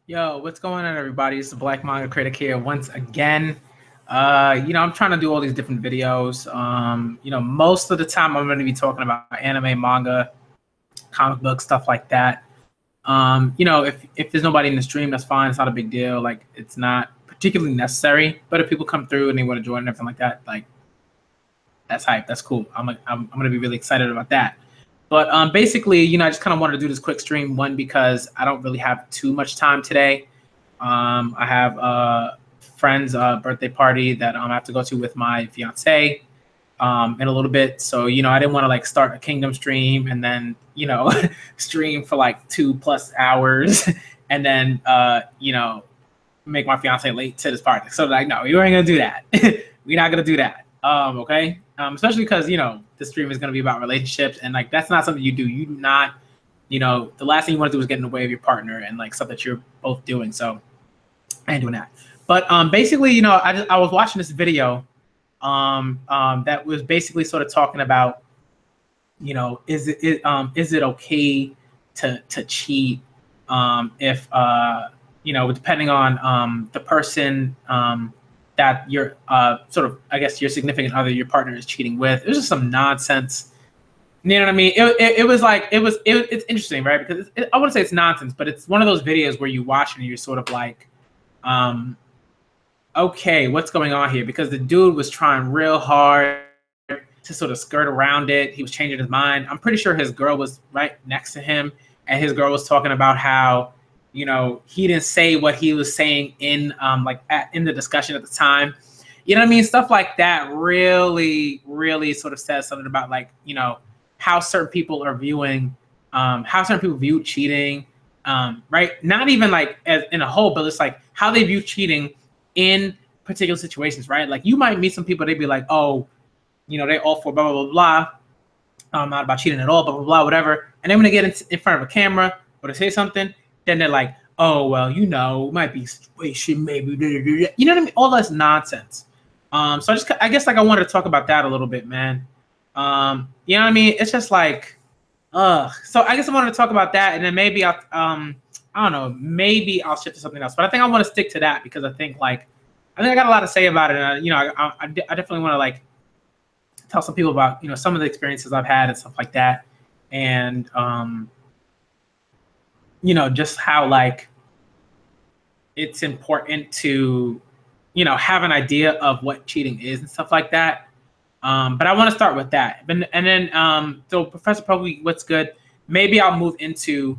Yo, what's going on, everybody? It's the Black Manga Critic here once again. I'm trying to do all these different videos. Most of the time I'm going to be talking about anime, manga, comic books, stuff like that. If there's nobody in the stream, that's fine. It's not a big deal. Like, it's not particularly necessary. But if people come through and they want to join and everything like that, like, that's hype. That's cool. I'm going to be really excited about that. But basically, I just kind of wanted to do this quick stream, one, because I don't really have too much time today. I have a friend's birthday party that I have to go to with my fiance in a little bit. So, I didn't want to like start a Kingdom stream and then, stream for like 2+ hours and then, make my fiance late to this party. So like, no, you ain't going to do that. We're not going to do that. Okay. Especially because, the stream is going to be about relationships and like, that's not something you do. You do not, the last thing you want to do is get in the way of your partner and like stuff that you're both doing. So I ain't doing that. But basically, I was watching this video that was basically sort of talking about, is it okay to cheat if, depending on the person that you're sort of, I guess, your significant other, your partner is cheating with. It was just some nonsense. You know what I mean? It's interesting, right? Because I wouldn't say it's nonsense, but it's one of those videos where you watch and you're sort of like, okay, what's going on here? Because the dude was trying real hard to sort of skirt around it. He was changing his mind. I'm pretty sure his girl was right next to him, and his girl was talking about how, he didn't say what he was saying in in the discussion at the time. You know what I mean? Stuff like that really, really sort of says something about like, how certain people are viewing, how certain people view cheating, right? Not even like as in a whole, but it's like how they view cheating in particular situations, right? Like you might meet some people, they'd be like, oh, they all for blah, blah, blah, blah. Not about cheating at all, blah, blah, blah, whatever. And then when they get in front of a camera or to say something, then they're like, oh, well, it might be a situation, maybe, you know what I mean? All that's nonsense. So I guess like I wanted to talk about that a little bit, man. You know what I mean? It's just like, so I guess I wanted to talk about that, and then maybe I don't know, maybe I'll shift to something else. But I think I want to stick to that because I think I got a lot to say about it. And I definitely want to like tell some people about some of the experiences I've had and stuff like that, and just how like it's important to have an idea of what cheating is and stuff like that. But I want to start with that. And then so Professor Pokey, what's good? Maybe I'll move into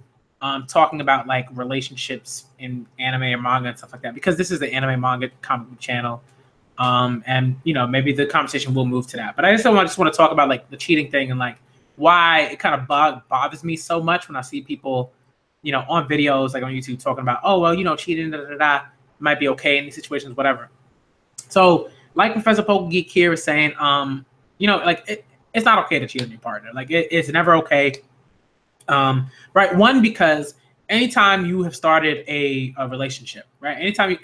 talking about like relationships in anime or manga and stuff like that, because this is the anime manga comic book channel. And maybe the conversation will move to that. But I just want to talk about like the cheating thing and like why it kind of bothers me so much when I see people on videos like on YouTube talking about, oh, well, cheating, might be okay in these situations, whatever. So like Professor Pokegeek here is saying, like it's not okay to cheat on your partner. Like it's never okay. Right. One, because anytime you have started a relationship, right? Anytime you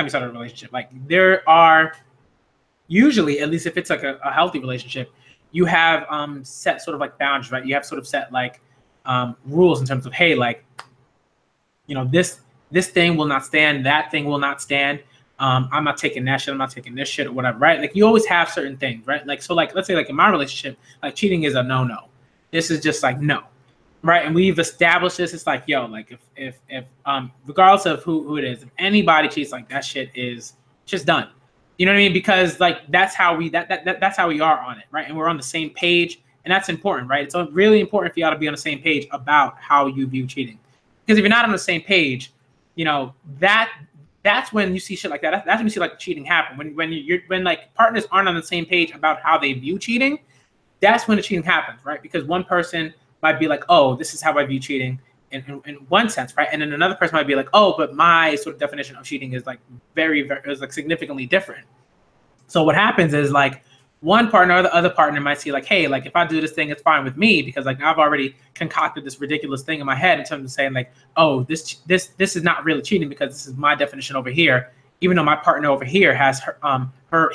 start a relationship, like there are usually, at least if it's like a healthy relationship, you have set sort of like boundaries, right? You have sort of set like rules in terms of, hey, like, this thing will not stand, that thing will not stand. I'm not taking that shit, I'm not taking this shit or whatever, right? Like you always have certain things, right? Like, so like, let's say like in my relationship, like cheating is a no-no. This is just like, no, right? And we've established this. It's like, yo, like if regardless of who it is, if anybody cheats, like that shit is just done. You know what I mean? Because like, that's how we are on it, right? And we're on the same page. And that's important, right? It's really important for y'all to be on the same page about how you view cheating. Because if you're not on the same page, that's when you see shit like that. That's when you see like cheating happen. When like partners aren't on the same page about how they view cheating, that's when the cheating happens, right? Because one person might be like, oh, this is how I view cheating in one sense, right? And then another person might be like, oh, but my sort of definition of cheating is like is like significantly different. So what happens is like, one partner or the other partner might see like, hey, like if I do this thing, it's fine with me because like I've already concocted this ridiculous thing in my head in terms of saying like, oh, this is not really cheating because this is my definition over here, even though my partner over here has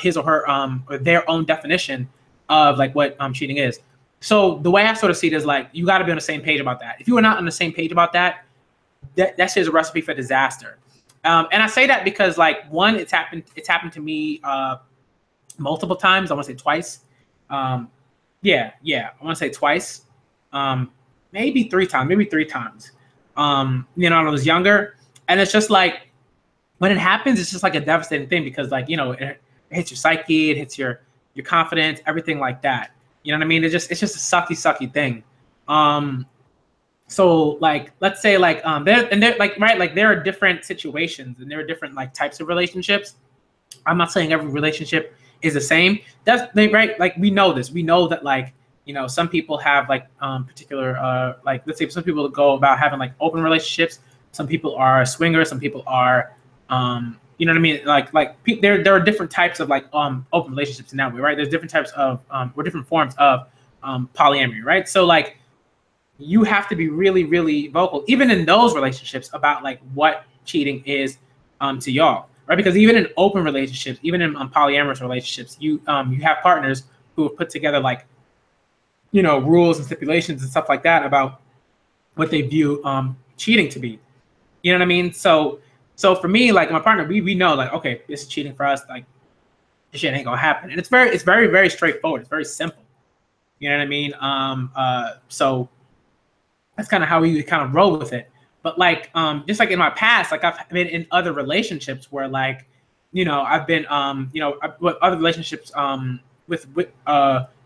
his or their own definition of like what cheating is. So the way I sort of see it is like, you got to be on the same page about that. If you are not on the same page about that, that shit is a recipe for disaster. And I say that because, like, one, it's happened to me multiple times. I want to say twice. Yeah, I want to say twice. Maybe three times. You know, when I was younger, and it's just like, when it happens, it's just like a devastating thing because, like, you know, it hits your psyche, it hits your confidence, everything like that. You know what I mean? It's just a sucky thing. So, like, let's say, like, they're like, right, like, there are different situations and there are different, like, types of relationships. I'm not saying every relationship is the same. That's right. Like, we know this. We know that, like, you know, some people have, like, particular, like, let's say some people go about having, like, open relationships. Some people are swingers. Some people are, you know what I mean? Like there are different types of, like, open relationships in that way, right? There's different types of, or different forms of, polyamory, right? So, like, you have to be really, really vocal, even in those relationships, about, like, what cheating is, to y'all, right? Because even in open relationships, even in polyamorous relationships, you have partners who have put together, like, you know, rules and stipulations and stuff like that about what they view cheating to be. You know what I mean? So for me, like, my partner, we know, like, okay, this is cheating for us. Like, this shit ain't gonna happen, and it's very, very straightforward. It's very simple. You know what I mean? So that's kind of how we kind of roll with it. But, like, just like in my past, like, I've been in other relationships where, like, you know, I've been, you know, with other relationships, with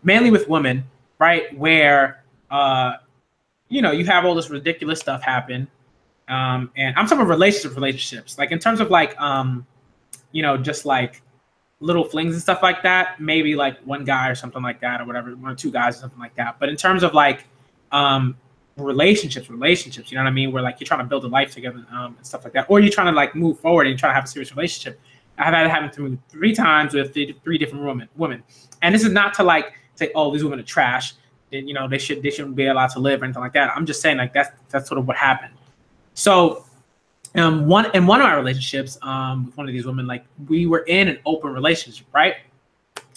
mainly with women, right? Where, you know, you have all this ridiculous stuff happen. And I'm talking about relationships, like, in terms of, like, you know, just like little flings and stuff like that, maybe like one guy or something like that, or whatever, one or two guys or something like that. But in terms of, like, relationships, you know what I mean? Where, like, you're trying to build a life together, and stuff like that, or you're trying to, like, move forward and you're trying to have a serious relationship. I've had it happen to me 3 times with three different women. And this is not to, like, say, oh, these women are trash, and, you know, they shouldn't be allowed to live or anything like that. I'm just saying, like, that's sort of what happened. So, one of my relationships, with one of these women, like, we were in an open relationship, right?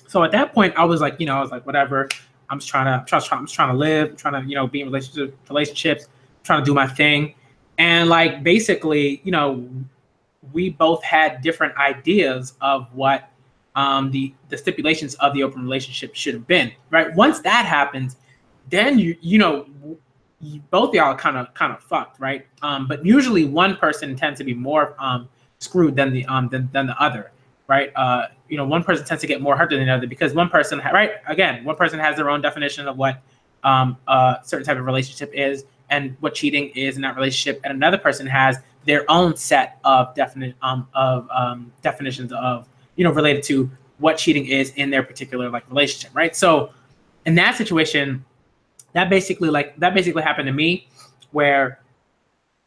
So at that point, I was like, you know, I was like, whatever. I'm just trying to live, I'm trying to, you know, be in relationships, trying to do my thing. And, like, basically, you know, we both had different ideas of what, the stipulations of the open relationship should have been, right? Once that happens, then you know, both of y'all are kind of fucked, right? But usually one person tends to be more screwed than the other, right? You know, one person tends to get more hurt than the other because one person, right? Again, one person has their own definition of what a certain type of relationship is and what cheating is in that relationship, and another person has their own set of definitions of, you know, related to what cheating is in their particular, like, relationship, right? So in that situation, that basically happened to me, where,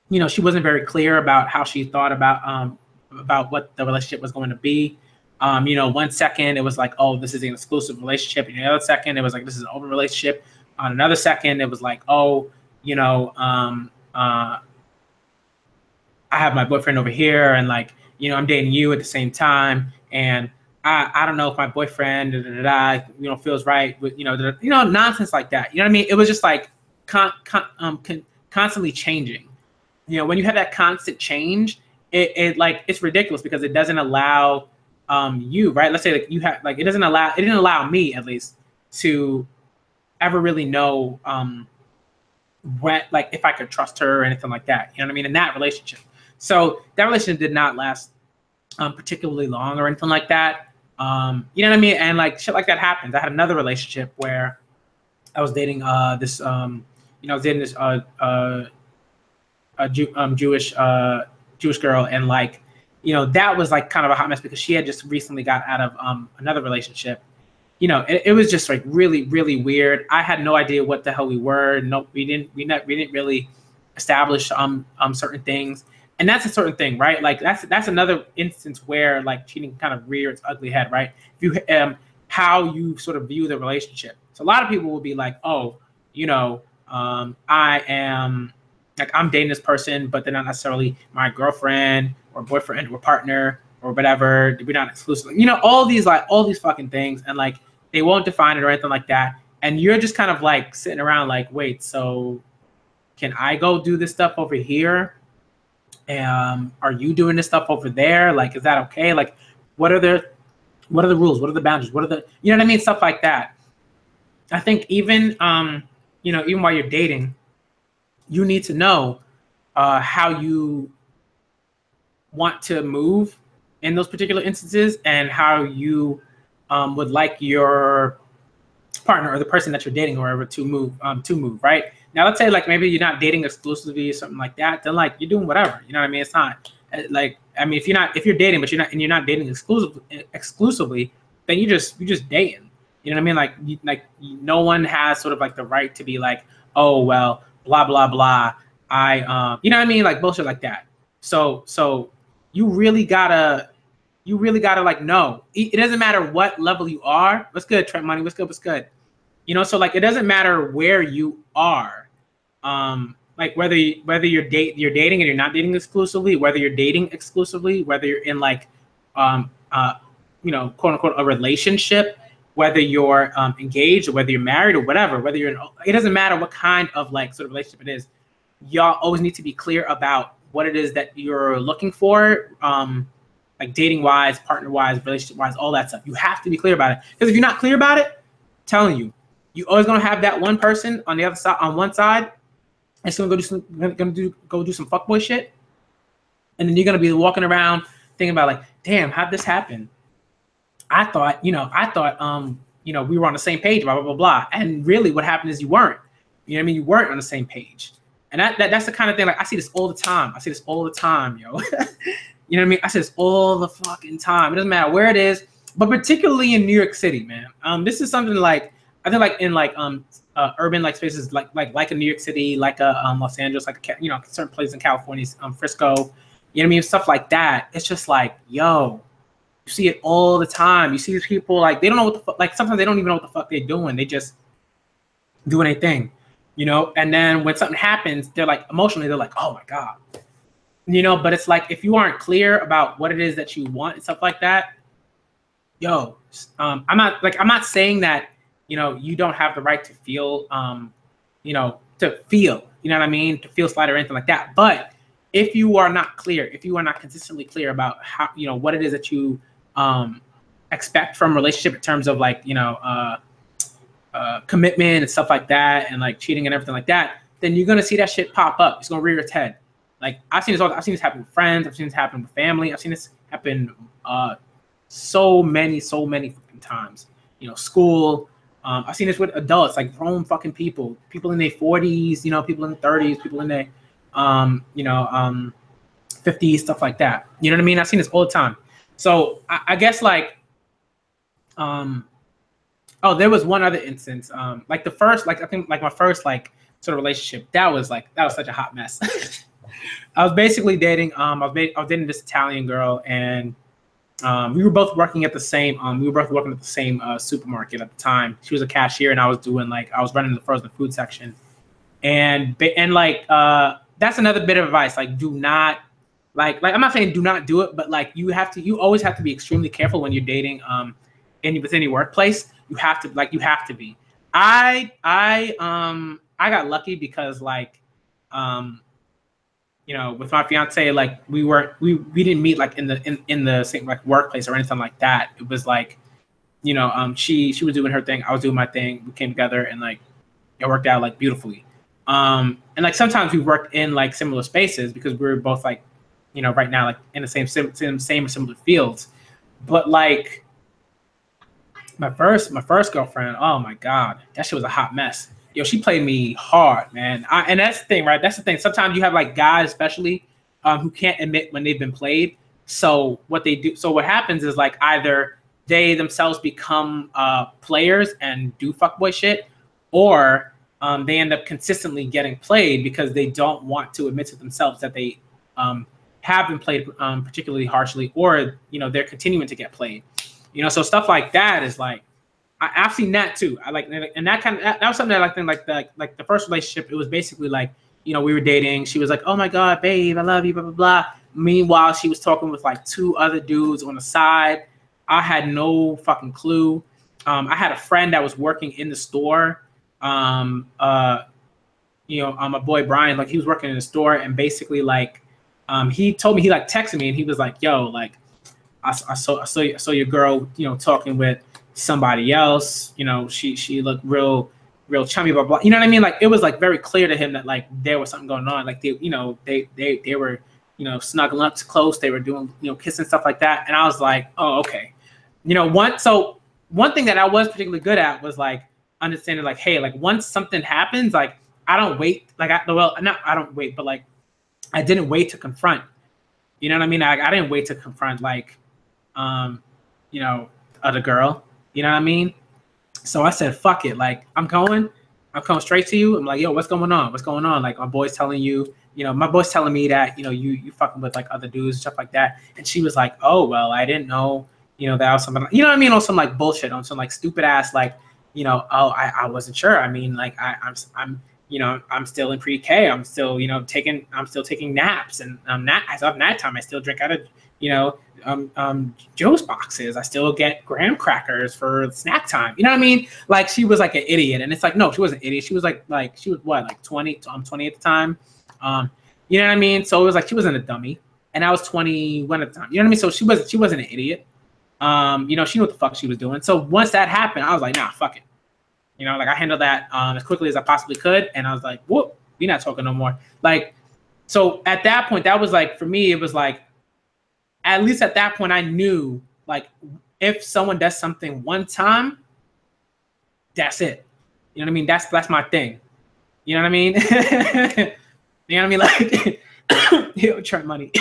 you know, she wasn't very clear about how she thought about what the relationship was going to be. You know, one second it was like, oh, this is an exclusive relationship, and the other second it was like, this is an open relationship. On another second it was like, oh, you know, I have my boyfriend over here, and, like, you know, I'm dating you at the same time, and I don't know if my boyfriend, you know, feels right with, you know, nonsense like that. You know what I mean? It was just like constantly changing. You know, when you have that constant change, it like, it's ridiculous because it doesn't allow you, right? Let's say, like, you have, like, it didn't allow me, at least, to ever really know what, like, if I could trust her or anything like that. You know what I mean? In that relationship. So that relationship did not last particularly long or anything like that. You know what I mean? And, like, shit like that happens. I had another relationship where I was dating this you know, I was dating this Jewish girl, and, like, you know, that was, like, kind of a hot mess because she had just recently got out of another relationship. You know, it was just, like, really, really weird. I had no idea what the hell we were. No, we didn't really establish certain things. And that's a certain thing, right? Like, that's another instance where, like, cheating kind of rears its ugly head, right? If you how you sort of view the relationship. So a lot of people will be like, oh, you know, I am, like, I'm dating this person, but they're not necessarily my girlfriend or boyfriend or partner or whatever. We're not exclusive. You know, all these fucking things, and, like, they won't define it or anything like that. And you're just kind of, like, sitting around like, wait, so can I go do this stuff over here? Are you doing this stuff over there? Like, is that okay? Like, what are the rules? What are the boundaries? What are the, you know what I mean? Stuff like that. I think even you know, even while you're dating, you need to know how you want to move in those particular instances, and how you would like your partner or the person that you're dating or whatever to move right. Now let's say like maybe you're not dating exclusively or something like that, then like you're doing whatever, you know what I mean? It's not like, I mean, if you're dating but you're not dating exclusively, then you're just dating, you know what I mean? Like no one has sort of like the right to be like, oh well, blah blah blah, you know what I mean, like bullshit like that. So you really gotta like know, it doesn't matter what level you are. What's good, Trent Money? What's good? You know, so like it doesn't matter where you are, like whether you're dating and you're not dating exclusively, whether you're dating exclusively, whether you're in like you know, quote unquote a relationship, whether you're engaged or whether you're married or whatever, whether you're in, it doesn't matter what kind of like sort of relationship it is. Y'all always need to be clear about what it is that you're looking for, like dating wise, partner wise, relationship wise, all that stuff. You have to be clear about it, because if you're not clear about it, I'm telling you, you always gonna have that one person on the other side, on one side, that's gonna go do some fuckboy shit, and then you're gonna be walking around thinking about like, damn, how'd this happen? I thought, you know, you know, we were on the same page, blah blah blah blah, and really, what happened is you weren't. You know what I mean? You weren't on the same page, and that's the kind of thing. Like I see this all the time. I see this all the time, yo. You know what I mean? I see this all the fucking time. It doesn't matter where it is, but particularly in New York City, man. This is something like, I think like in like urban like spaces like in New York City, like Los Angeles, like you know, certain places in California, Frisco, you know what I mean, stuff like that. It's just like, yo, you see it all the time. You see these people like they don't know what the fuck, like sometimes they don't even know what the fuck they're doing. They just doing a thing, you know. And then when something happens, they're like emotionally, they're like, oh my god, you know. But it's like if you aren't clear about what it is that you want and stuff like that, yo, I'm not saying that, you know, you don't have the right to feel, you know, you know what I mean, to feel slighted or anything like that. But if you are not clear, if you are not consistently clear about how, you know, what it is that you expect from a relationship in terms of like, you know, commitment and stuff like that, and like cheating and everything like that, then you're gonna see that shit pop up. It's gonna rear its head. Like I've seen this happen with friends. I've seen this happen with family. I've seen this happen so many fucking times. You know, school. I've seen this with adults, like grown fucking people in their 40s, you know, people in their 30s, people in their, you know, 50s, stuff like that. You know what I mean? I've seen this all the time. So I guess like, oh, there was one other instance. Like the first, like I think like my first like sort of relationship, that was such a hot mess. I was basically dating, I was dating this Italian girl, and we were both working at the same supermarket at the time. She was a cashier and I was running the frozen food section. And like that's another bit of advice. Like do not like I'm not saying do not do it, but like you always have to be extremely careful when you're dating within any workplace. You have to be. I got lucky because like you know, with my fiance, like we didn't meet like in the same like workplace or anything like that. It was like, you know, she was doing her thing, I was doing my thing. We came together and like it worked out like beautifully. And like sometimes we worked in like similar spaces because we were both like, you know, right now like in the same or similar fields. But like my first girlfriend, oh my god, that shit was a hot mess. Yo, she played me hard, man. And that's the thing, right? That's the thing. Sometimes you have like guys, especially, who can't admit when they've been played. So what happens is like either they themselves become players and do fuckboy shit, or they end up consistently getting played because they don't want to admit to themselves that they have been played particularly harshly, or you know, they're continuing to get played. You know, so stuff like that is like, I've seen that too. I like, and that was something that I like the first relationship. It was basically like, you know, we were dating. She was like, oh my god, babe, I love you, blah blah blah. Meanwhile, she was talking with like 2 other dudes on the side. I had no fucking clue. I had a friend that was working in the store. You know, my boy Brian, like he was working in the store, and basically like he told me, he like texted me and he was like, yo, like I saw your girl, you know, talking with somebody else, you know, she looked real chummy, blah blah. You know what I mean? Like it was like very clear to him that like there was something going on. Like they, you know, they were, you know, snuggling up close, they were doing, you know, kissing, stuff like that. And I was like, oh, okay. You know, one thing that I was particularly good at was like understanding like, hey, like once something happens, like I don't wait, like I don't wait, but like I didn't wait to confront. You know what I mean? I didn't wait to confront like you know, other girl. You know what I mean? So I said, fuck it. Like I'm coming straight to you. I'm like, yo, what's going on? What's going on? Like my boy's telling you, you know, my boy's telling me that, you know, you fucking with like other dudes and stuff like that. And she was like, oh, well, I didn't know, you know, that was something, you know what I mean? On some like bullshit, on some like stupid ass, like, you know, oh, I wasn't sure. I mean, like I'm, you know, I'm still in pre-K. I'm still, you know, I'm still taking naps, and as of nap time, I still drink out of, you know, Joe's boxes. I still get graham crackers for snack time. You know what I mean? Like she was like an idiot, and it's like, no, she wasn't an idiot. She was like she was what, like 20? I'm 20 at the time. You know what I mean? So it was like she wasn't a dummy, and I was 21 at the time. You know what I mean? So she wasn't an idiot. You know, she knew what the fuck she was doing. So once that happened, I was like, nah, fuck it. You know, like I handled that as quickly as I possibly could, and I was like, whoop, we're not talking no more. Like, so at that point, that was like, for me, it was like, at least at that point, I knew like if someone does something one time, that's it. You know what I mean? That's my thing. You know what I mean? You know what I mean? Like, yo, Trent money.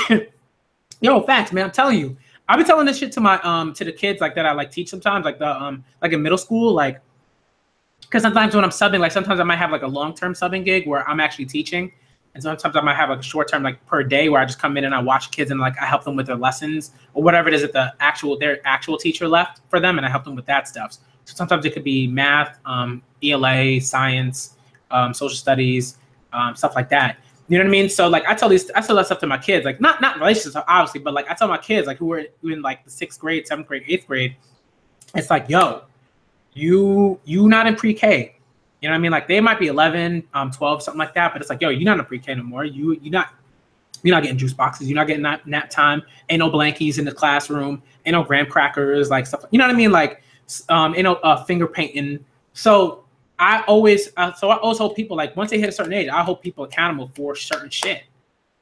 Yo, facts, man. I'm telling you, I've been telling this shit to my to the kids like that I like teach sometimes, like the like in middle school, like, because sometimes when I'm subbing, like sometimes I might have like a long-term subbing gig where I'm actually teaching. And sometimes I might have like a short term, like per day, where I just come in and I watch kids and like I help them with their lessons or whatever it is that their actual teacher left for them, and I help them with that stuff. So sometimes it could be math, ELA, science, social studies, stuff like that. You know what I mean? So like I tell that stuff to my kids, like not relationships obviously, but like I tell my kids like who are in like the 6th grade, 7th grade, 8th grade, it's like, yo, you not in pre-K. You know what I mean? Like they might be 11, 12, something like that, but it's like, yo, you're not in pre-K no more. You're not getting juice boxes. You're not getting nap time. Ain't no blankies in the classroom. Ain't no graham crackers, like stuff. You know what I mean? Like, ain't no finger painting. So I always hold people, like once they hit a certain age, I hold people accountable for certain shit.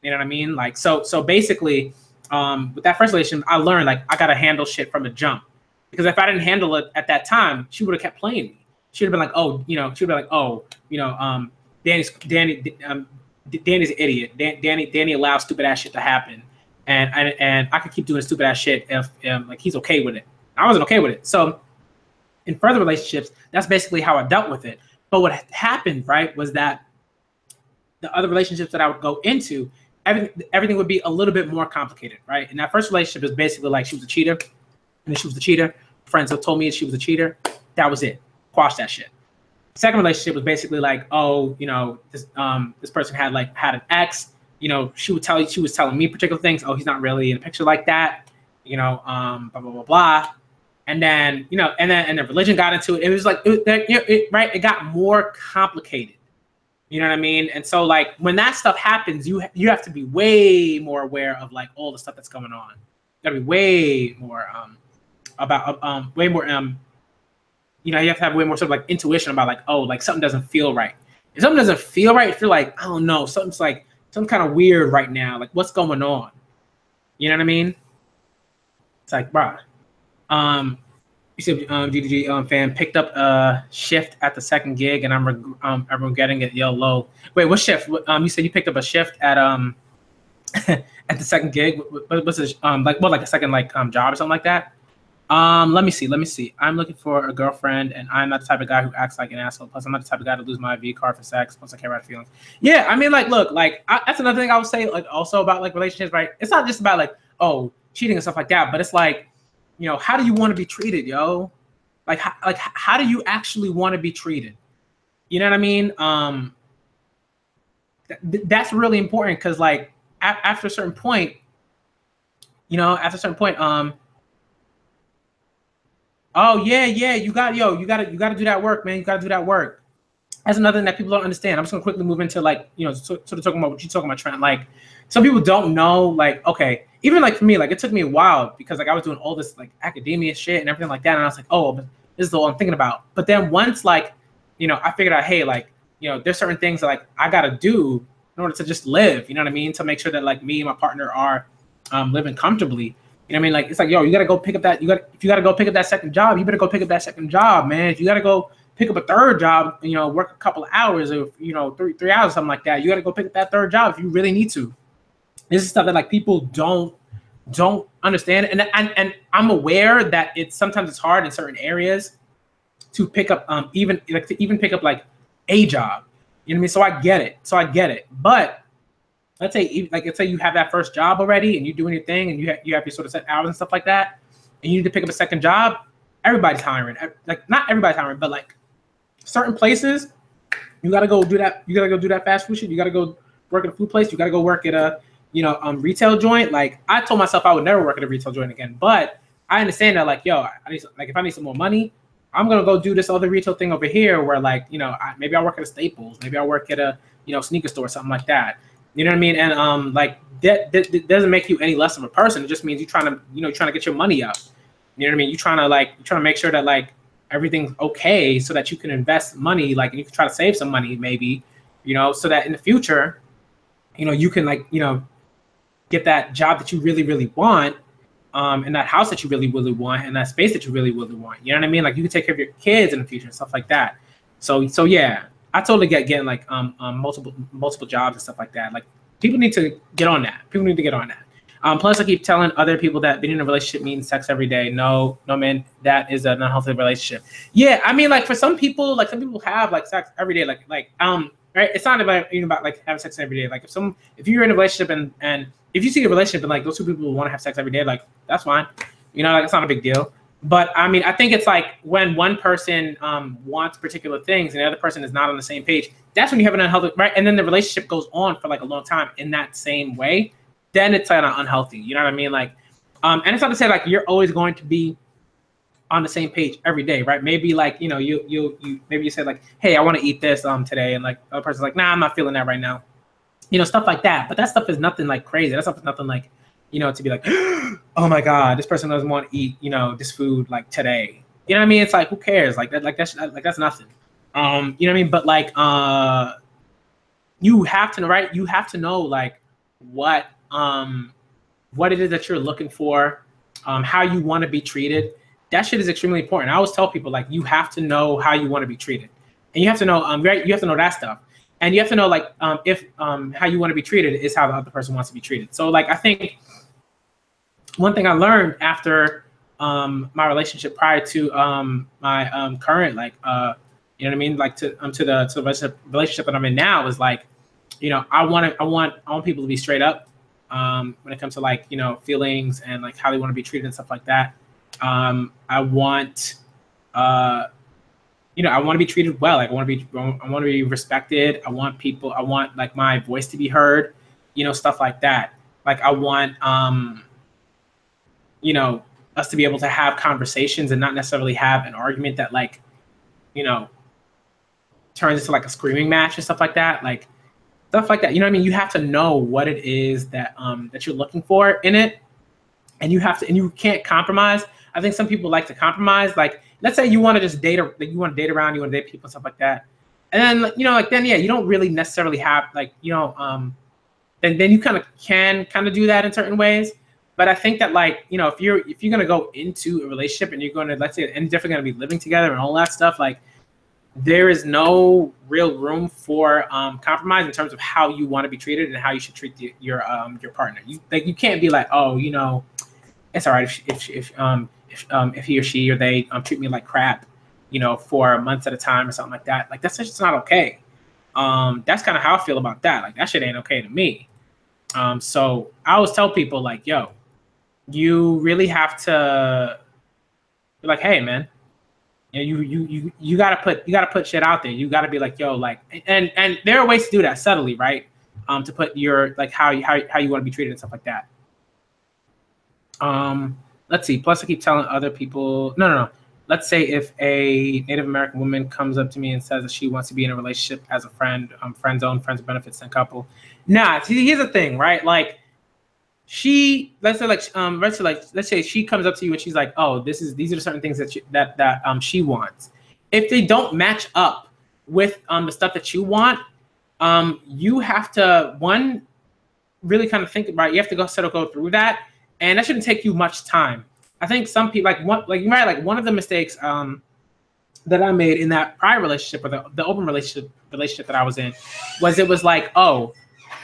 You know what I mean? Like, so basically, with that first relationship, I learned like I gotta handle shit from the jump, because if I didn't handle it at that time, she would have kept playing me. She'd have been like, oh, you know, Danny's an idiot. Danny allows stupid ass shit to happen, and I could keep doing stupid ass shit if like he's okay with it. I wasn't okay with it. So in further relationships, that's basically how I dealt with it. But what happened, right, was that the other relationships that I would go into, everything would be a little bit more complicated, right? And that first relationship is basically like she was a cheater, and then she was the cheater. Friends have told me she was a cheater. That was it. Quash that shit. Second relationship was basically like, oh, you know, this person had an ex. You know, she was telling me particular things. Oh, he's not really in a picture like that. You know, blah blah blah blah. And then you know, and then religion got into it. It was like, right? It got more complicated. You know what I mean? And so like when that stuff happens, you have to be way more aware of like all the stuff that's going on. You gotta be way more about way more you know, you have to have way more sort of like intuition about like, oh, like something doesn't feel right. If something doesn't feel right, if you're like, I don't know, something's like some kind of weird right now. Like, what's going on? You know what I mean? It's like, bruh. You said GDG fan picked up a shift at the second gig, and I'm regretting it. Yo, low. Wait, what shift? You said you picked up a shift at at the second gig. What's this? Like a second job or something like that? Let me see. I'm looking for a girlfriend, and I'm not the type of guy who acts like an asshole. Plus, I'm not the type of guy to lose my V card for sex. Plus, I care about feelings. Yeah, I mean, like, look, like, that's another thing I would say, like, also about like relationships, right? It's not just about like, oh, cheating and stuff like that, but it's like, you know, how do you want to be treated, yo? Like, how do you actually want to be treated? You know what I mean? That's really important, because like after a certain point, oh yeah, you gotta do that work, man. You gotta do that work. That's another thing that people don't understand. I'm just gonna quickly move into like, you know, sort of talking about what you're talking about, Trent. Like, some people don't know, like, okay, even like for me, like it took me a while because like I was doing all this like academia shit and everything like that, and I was like, oh, but this is all I'm thinking about. But then once like, you know, I figured out, hey, like, you know, there's certain things that like I gotta do in order to just live, you know what I mean, to make sure that like me and my partner are living comfortably. You know what I mean? Like, it's like, yo, you gotta go pick up that, if you gotta go pick up that second job, you better go pick up that second job, man. If you gotta go pick up a third job, you know, work a couple of hours or, you know, three hours or something like that, you gotta go pick up that third job if you really need to. This is stuff that like people don't understand. And I'm aware that sometimes it's hard in certain areas to pick up even pick up like a job. You know what I mean? So I get it. But let's say you have that first job already and you're doing your thing and you have your sort of set hours and stuff like that, and you need to pick up a second job. Everybody's hiring. Like, not everybody's hiring, but like certain places, you gotta go do that. You gotta go do that fast food shit. You gotta go work at a food place. You gotta go work at a retail joint. Like, I told myself I would never work at a retail joint again, but I understand that, like, yo, if I need some more money, I'm gonna go do this other retail thing over here where, like, you know, maybe I'll work at a Staples, maybe I'll work at a, you know, sneaker store, something like that. You know what I mean? And like that doesn't make you any less of a person. It just means you're trying to get your money up. You know what I mean? You're trying to make sure that like everything's okay so that you can invest money, like, and you can try to save some money maybe, you know, so that in the future, you know, you can, like, you know, get that job that you really, really want, and that house that you really, really want, and that space that you really, really want. You know what I mean? Like, you can take care of your kids in the future and stuff like that. So yeah, I totally get getting like multiple jobs and stuff like that. Like, people need to get on that. Plus, I keep telling other people that being in a relationship means sex every day. No, man, that is an unhealthy relationship. Yeah, I mean, like, for some people, like, some people have like sex every day. Like right? It's not about like having sex every day. Like, if you're in a relationship and if you see a relationship and like those two people want to have sex every day, like, that's fine. You know, like, it's not a big deal. But I mean, I think it's like when one person wants particular things and the other person is not on the same page, that's when you have an unhealthy, right? And then the relationship goes on for like a long time in that same way, then it's kind of unhealthy. You know what I mean? Like, and it's not to say like you're always going to be on the same page every day, right? Maybe like, you know, maybe you say like, hey, I want to eat this today, and like the other person's like, nah, I'm not feeling that right now. You know, stuff like that. But that stuff is nothing like crazy. That stuff is nothing like, you know, to be like, oh my God, this person doesn't want to eat, you know, this food like today. You know what I mean? It's like, who cares? Like that's nothing. You know what I mean? But like, you have to know, right? You have to know like what it is that you're looking for, how you want to be treated. That shit is extremely important. I always tell people, like, you have to know how you want to be treated, and you have to know, right? You have to know that stuff. And you have to know, like, if how you want to be treated is how the other person wants to be treated. So, like, I think one thing I learned after my relationship prior to my current, like, you know what I mean, like, to the relationship that I'm in now is like, you know, I want people to be straight up when it comes to, like, you know, feelings and like how they want to be treated and stuff like that. I want you know, I want to be treated well. Like, I want to be respected. I want like my voice to be heard, you know, stuff like that. Like, I want, you know, us to be able to have conversations and not necessarily have an argument that, like, you know, turns into like a screaming match and stuff like that. Like, stuff like that. You know what I mean? You have to know what it is that, that you're looking for in it. And you can't compromise. I think some people like to compromise. Like, let's say you want to just date, you want to date around, you want to date people and stuff like that. And then, you know, like, then, yeah, you don't really necessarily have, like, you know, then you kind of do that in certain ways. But I think that, like, you know, if you're going to go into a relationship and you're going to, let's say, and definitely going to be living together and all that stuff, like, there is no real room for compromise in terms of how you want to be treated and how you should treat your partner. You can't be like, oh, you know, it's all right if he or she or they treat me like crap, you know, for months at a time or something like that. Like, that's just not okay. That's kind of how I feel about that. Like, that shit ain't okay to me. So I always tell people, like, yo, you really have to be like, hey, man, you gotta put shit out there. You gotta be like, yo, like, and there are ways to do that subtly, right? To put your, like, how you want to be treated and stuff like that. Let's see. Plus, I keep telling other people. No. let's say if a Native American woman comes up to me and says that she wants to be in a relationship as a friend, friend zone, friends with benefits, and couple. Nah, see, here's the thing, right? Like, let's say she comes up to you and she's like, oh, these are certain things that she wants. If they don't match up with the stuff that you want, you have to really kind of think about it. You have to go through that, and that shouldn't take you much time. I think some people one of the mistakes that I made in that prior relationship, or the open relationship that I was in, it was like, oh,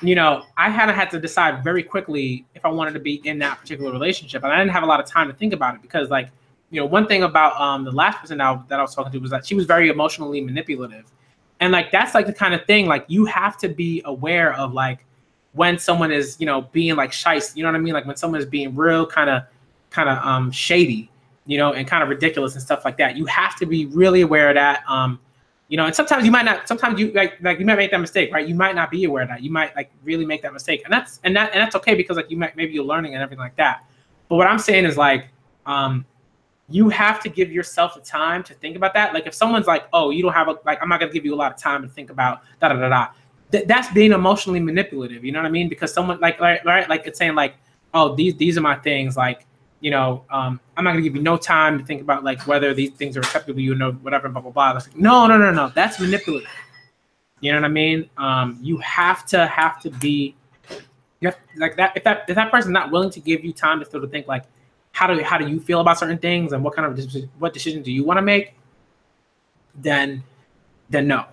I had to decide very quickly if I wanted to be in that particular relationship, and I didn't have a lot of time to think about it because, like, one thing about the last person that I was talking to was that she was very emotionally manipulative, and like that's like the kind of thing, like, you have to be aware of, like, when someone is being like shice, you know what I mean, like when someone is being real kind of shady, and kind of ridiculous and stuff like that. You have to be really aware of that. And sometimes you might not. Sometimes you like you might make that mistake, right? You might not be aware of that. You might like really make that mistake, and that's okay because like maybe you're learning and everything like that. But what I'm saying is like, you have to give yourself the time to think about that. Like if someone's like, oh, you don't have I'm not gonna give you a lot of time to think about da da da da. That's being emotionally manipulative. You know what I mean? Because someone like it's saying like, oh, these are my things, like. I'm not gonna give you no time to think about like whether these things are acceptable to you, whatever, blah blah blah. Like, no. That's manipulative. You know what I mean? You have to be, like that. If that person's not willing to give you time to sort of think like, how do you feel about certain things and what decision do you want to make? Then no.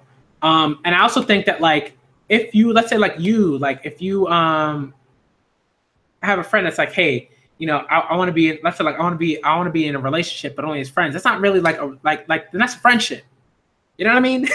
And I also think that like if you let's say like if you have a friend that's like, hey. I want to be. Let's say like I want to be in a relationship, but only as friends. That's not really like then that's a friendship. You know what I mean?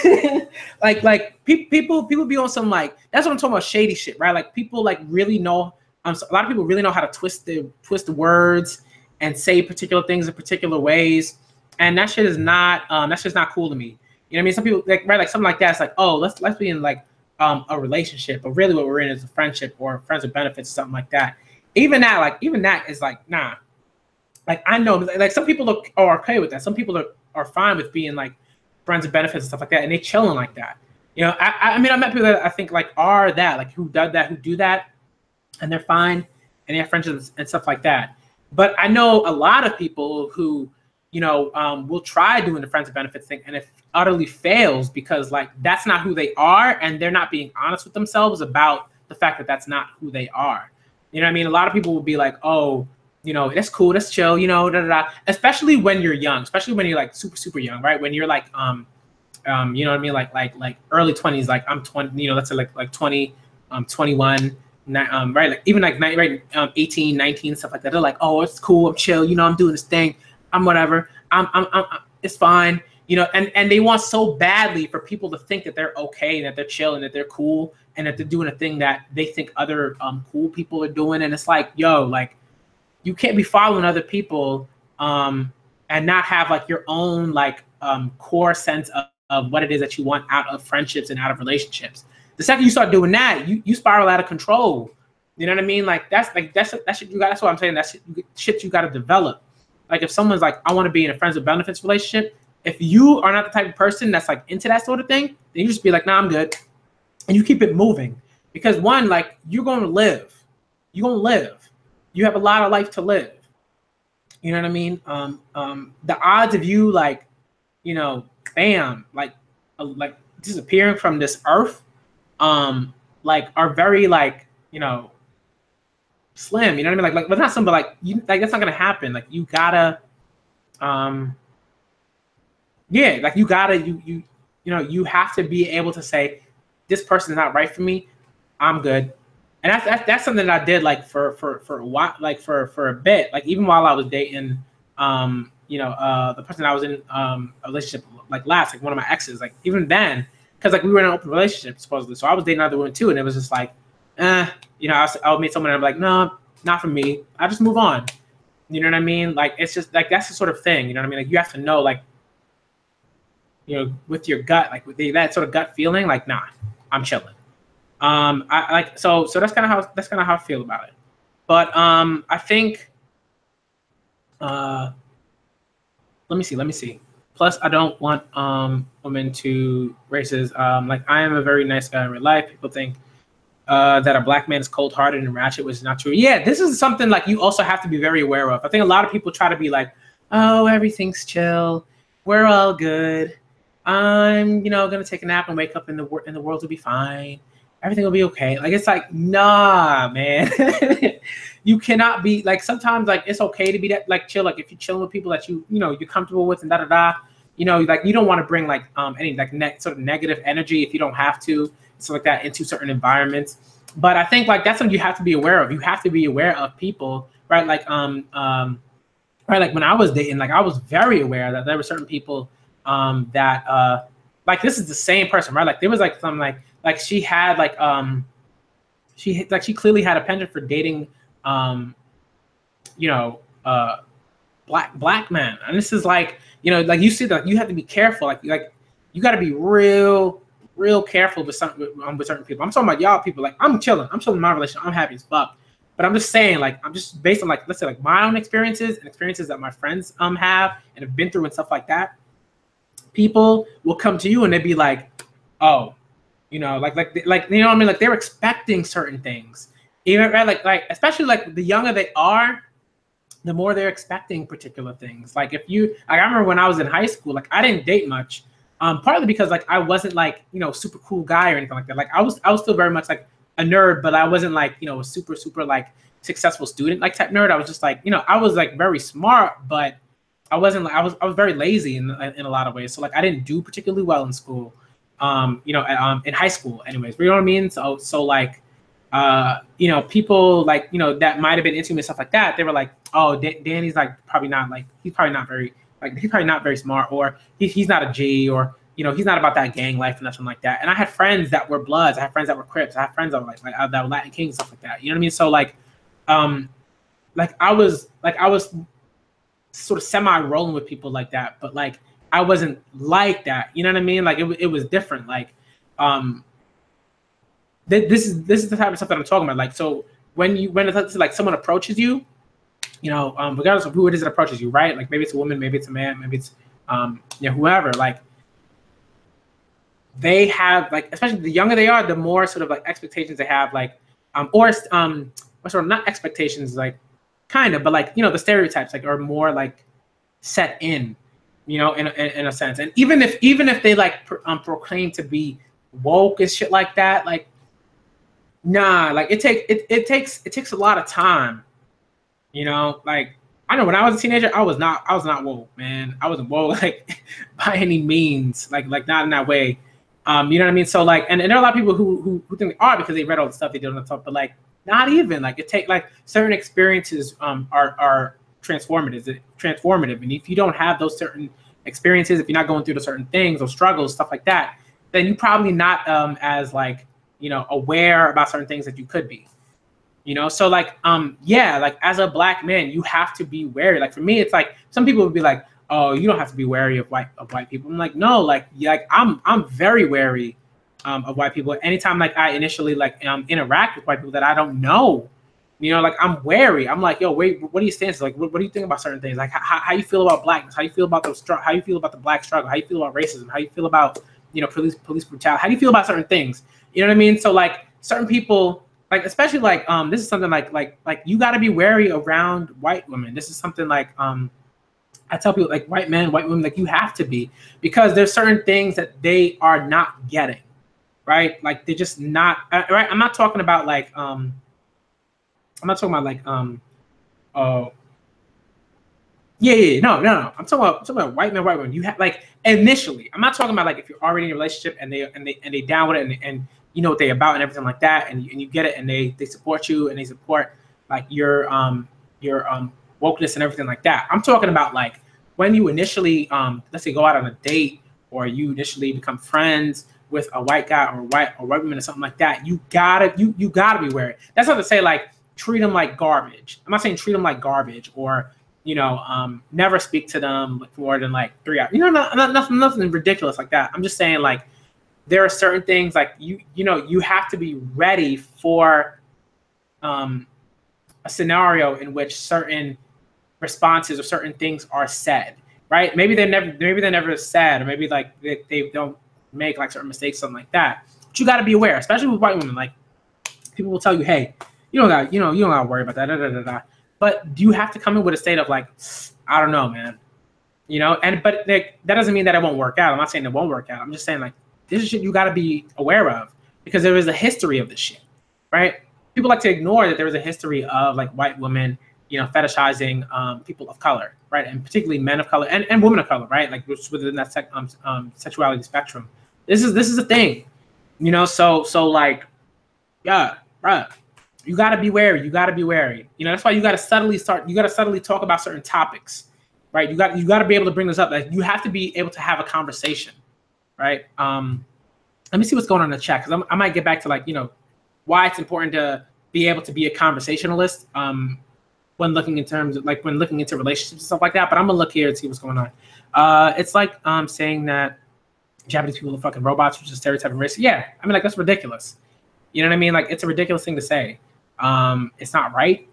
like people be on some like that's what I'm talking about, shady shit, right? Like people like really know. A lot of people really know how to twist the words and say particular things in particular ways, and that shit is not that's just not cool to me. You know what I mean? Some people like something like that. It's like, oh, let's be in like a relationship, but really what we're in is a friendship or friends with benefits or something like that. Even that is like, nah. Like I know, like some people are okay with that. Some people are fine with being like friends with benefits and stuff like that, and they chilling like that. I mean, I met people that I think like are that, like who do that, and they're fine, and they have friendships and stuff like that. But I know a lot of people who, will try doing the friends with benefits thing, and it utterly fails because like that's not who they are, and they're not being honest with themselves about the fact that that's not who they are. You know what I mean? A lot of people will be like, oh, that's cool, that's chill, da da da. Especially when you're young, especially when you're like super, super young, right? When you're like, you know what I mean? Like early 20s, like I'm 20, let's say like 20, 21, right? Like even like 18, 19, stuff like that. They're like, oh, it's cool, I'm chill, I'm doing this thing, I'm whatever, I'm it's fine, and they want so badly for people to think that they're okay and that they're chill and that they're cool and that they're doing a thing that they think other cool people are doing. And it's like, yo, like you can't be following other people and not have like your own like core sense of what it is that you want out of friendships and out of relationships. The second you start doing that, you spiral out of control. You know what I mean? Like that's shit you got. That's what I'm saying. That's shit you got to develop. Like if someone's like, I want to be in a friends with benefits relationship. If you are not the type of person that's like into that sort of thing, then you just be like, nah, I'm good. And you keep it moving because one, like you're going to live. You're going to live. You have a lot of life to live. You know what I mean? The odds of you like, bam, like disappearing from this earth, like are very like, slim. You know what I mean? Like, but not something like you like that's not gonna happen. Like you gotta, yeah, like you gotta you have to be able to say, this person is not right for me. I'm good. And that's something that I did like for a while, like for a bit, like even while I was dating, the person I was in a relationship like last, like one of my exes, like even then, because like we were in an open relationship supposedly, so I was dating another woman too, and it was just like, I would meet someone and I'm like, no, not for me. I just move on. You know what I mean? Like it's just like that's the sort of thing. You know what I mean? Like you have to know, like, with your gut, like with that sort of gut feeling, like, nah, I'm chilling. I like so that's kind of how I feel about it. But I think like Let me see. Plus, I don't want women to races. Like I am a very nice guy in real life. People think that a black man is cold-hearted and ratchet, which is not true. Yeah, this is something like you also have to be very aware of. I think a lot of people try to be like, oh, everything's chill, we're all good. I'm, gonna take a nap and wake up and the world will be fine. Everything will be okay. Like it's like, nah, man. You cannot be like sometimes like it's okay to be that like chill. Like if you're chilling with people that you're comfortable with and da da da. Like you don't want to bring like any like sort of negative energy if you don't have to, stuff like that into certain environments. But I think like that's something you have to be aware of. You have to be aware of people, right? Like right, like when I was dating, like I was very aware that there were certain people that like this is the same person, right? Like there was like some like she had like she clearly had a penchant for dating black men. And this is like, like you see that you have to be careful. Like you got to be real careful with certain people. I'm talking about y'all people. Like I'm chilling in my relationship. I'm happy as fuck. But I'm just saying, like, I'm just based on like, let's say like my own experiences and experiences that my friends have and have been through and stuff like that. People will come to you and they'd be like, oh, like you know what I mean? Like they're expecting certain things. Even right, like especially like the younger they are, the more they're expecting particular things. Like if you, like, I remember when I was in high school, like I didn't date much, partly because like I wasn't like super cool guy or anything like that. Like I was still very much like a nerd, but I wasn't like a super like successful student like type nerd. I was just like I was like very smart, but I wasn't like I was very lazy in a lot of ways. So like I didn't do particularly well in school, in high school, anyways. You know what I mean? So like. People like, that might have been into me and stuff like that. They were like, oh, Danny's like he's probably not very smart, or he's not a G, or, he's not about that gang life and nothing like that. And I had friends that were Bloods. I had friends that were Crips. I had friends that were like that were Latin Kings, stuff like that. You know what I mean? So like I was sort of semi rolling with people like that, but like, I wasn't like that. You know what I mean? Like it was different. Like, this is the type of stuff that I'm talking about. Like, so when it's like someone approaches you, regardless of who it is that approaches you, right? Like maybe it's a woman, maybe it's a man, maybe it's whoever. Like they have like, especially the younger they are, the more sort of like expectations they have, like or sort of not expectations, like kind of, but like the stereotypes like are more like set in a sense. And even if they like proclaim to be woke and shit like that, like. Nah, like it takes a lot of time, like I know when I was a teenager, I was not woke, man. I wasn't woke like by any means, like not in that way. You know what I mean? So like, and there are a lot of people who think they are because they read all the stuff they did on the top, but like not even like it take like certain experiences are transformative. And if you don't have those certain experiences, if you're not going through the certain things or struggles, stuff like that, then you're probably not as like aware about certain things that you could be, so like, yeah, like as a black man, you have to be wary. Like for me, it's like, some people would be like, oh, you don't have to be wary of white people. I'm like, no, like I'm very wary of white people. Anytime like I initially like interact with white people that I don't know, like I'm wary. I'm like, yo, wait, what do you stand for? Like, what do you think about certain things? Like how you feel about blackness? How you feel about how you feel about the black struggle? How you feel about racism? How you feel about police brutality? How do you feel about certain things? You know what I mean? So like certain people, like especially like this is something like you got to be wary around white women. This is something like I tell people, like white men, white women, like you have to be, because there's certain things that they are not getting, right? Like they're just not right. I'm not talking about like oh yeah, no. I'm talking about white men, white women. You have like initially. I'm not talking about like if you're already in a relationship and they down with it and you know what they're about and everything like that, and you get it, and they support you and they support like your wokeness and everything like that. I'm talking about like when you initially let's say go out on a date, or you initially become friends with a white guy or white woman or something like that. You gotta be wary. That's not to say like treat them like garbage. I'm not saying treat them like garbage or never speak to them for more than like 3 hours. Nothing ridiculous like that. I'm just saying like there are certain things like you have to be ready for a scenario in which certain responses or certain things are said. right? Maybe they're never sad, or maybe like they don't make like certain mistakes, something like that. But you got to be aware, especially with white women. Like people will tell you, hey, you don't got you don't got to worry about that. Da, da, da, da. But you have to come in with a state of like, I don't know, man. But that doesn't mean that it won't work out. I'm not saying it won't work out. I'm just saying like this is shit you got to be aware of, because there is a history of this shit, right? People like to ignore that there is a history of like white women, fetishizing people of color, right? And particularly men of color and women of color, right? Like within that sexuality spectrum. This is a thing, So like, yeah, right. You got to be wary. You got to be wary. That's why you got to subtly talk about certain topics, right? You got to be able to bring this up. Like you have to be able to have a conversation, right? Let me see what's going on in the chat, because I might get back to like why it's important to be able to be a conversationalist when looking into relationships and stuff like that. But I'm gonna look here and see what's going on. It's like saying that Japanese people are fucking robots, which is stereotyping race. Yeah, I mean like that's ridiculous. You know what I mean? Like it's a ridiculous thing to say. It's not right.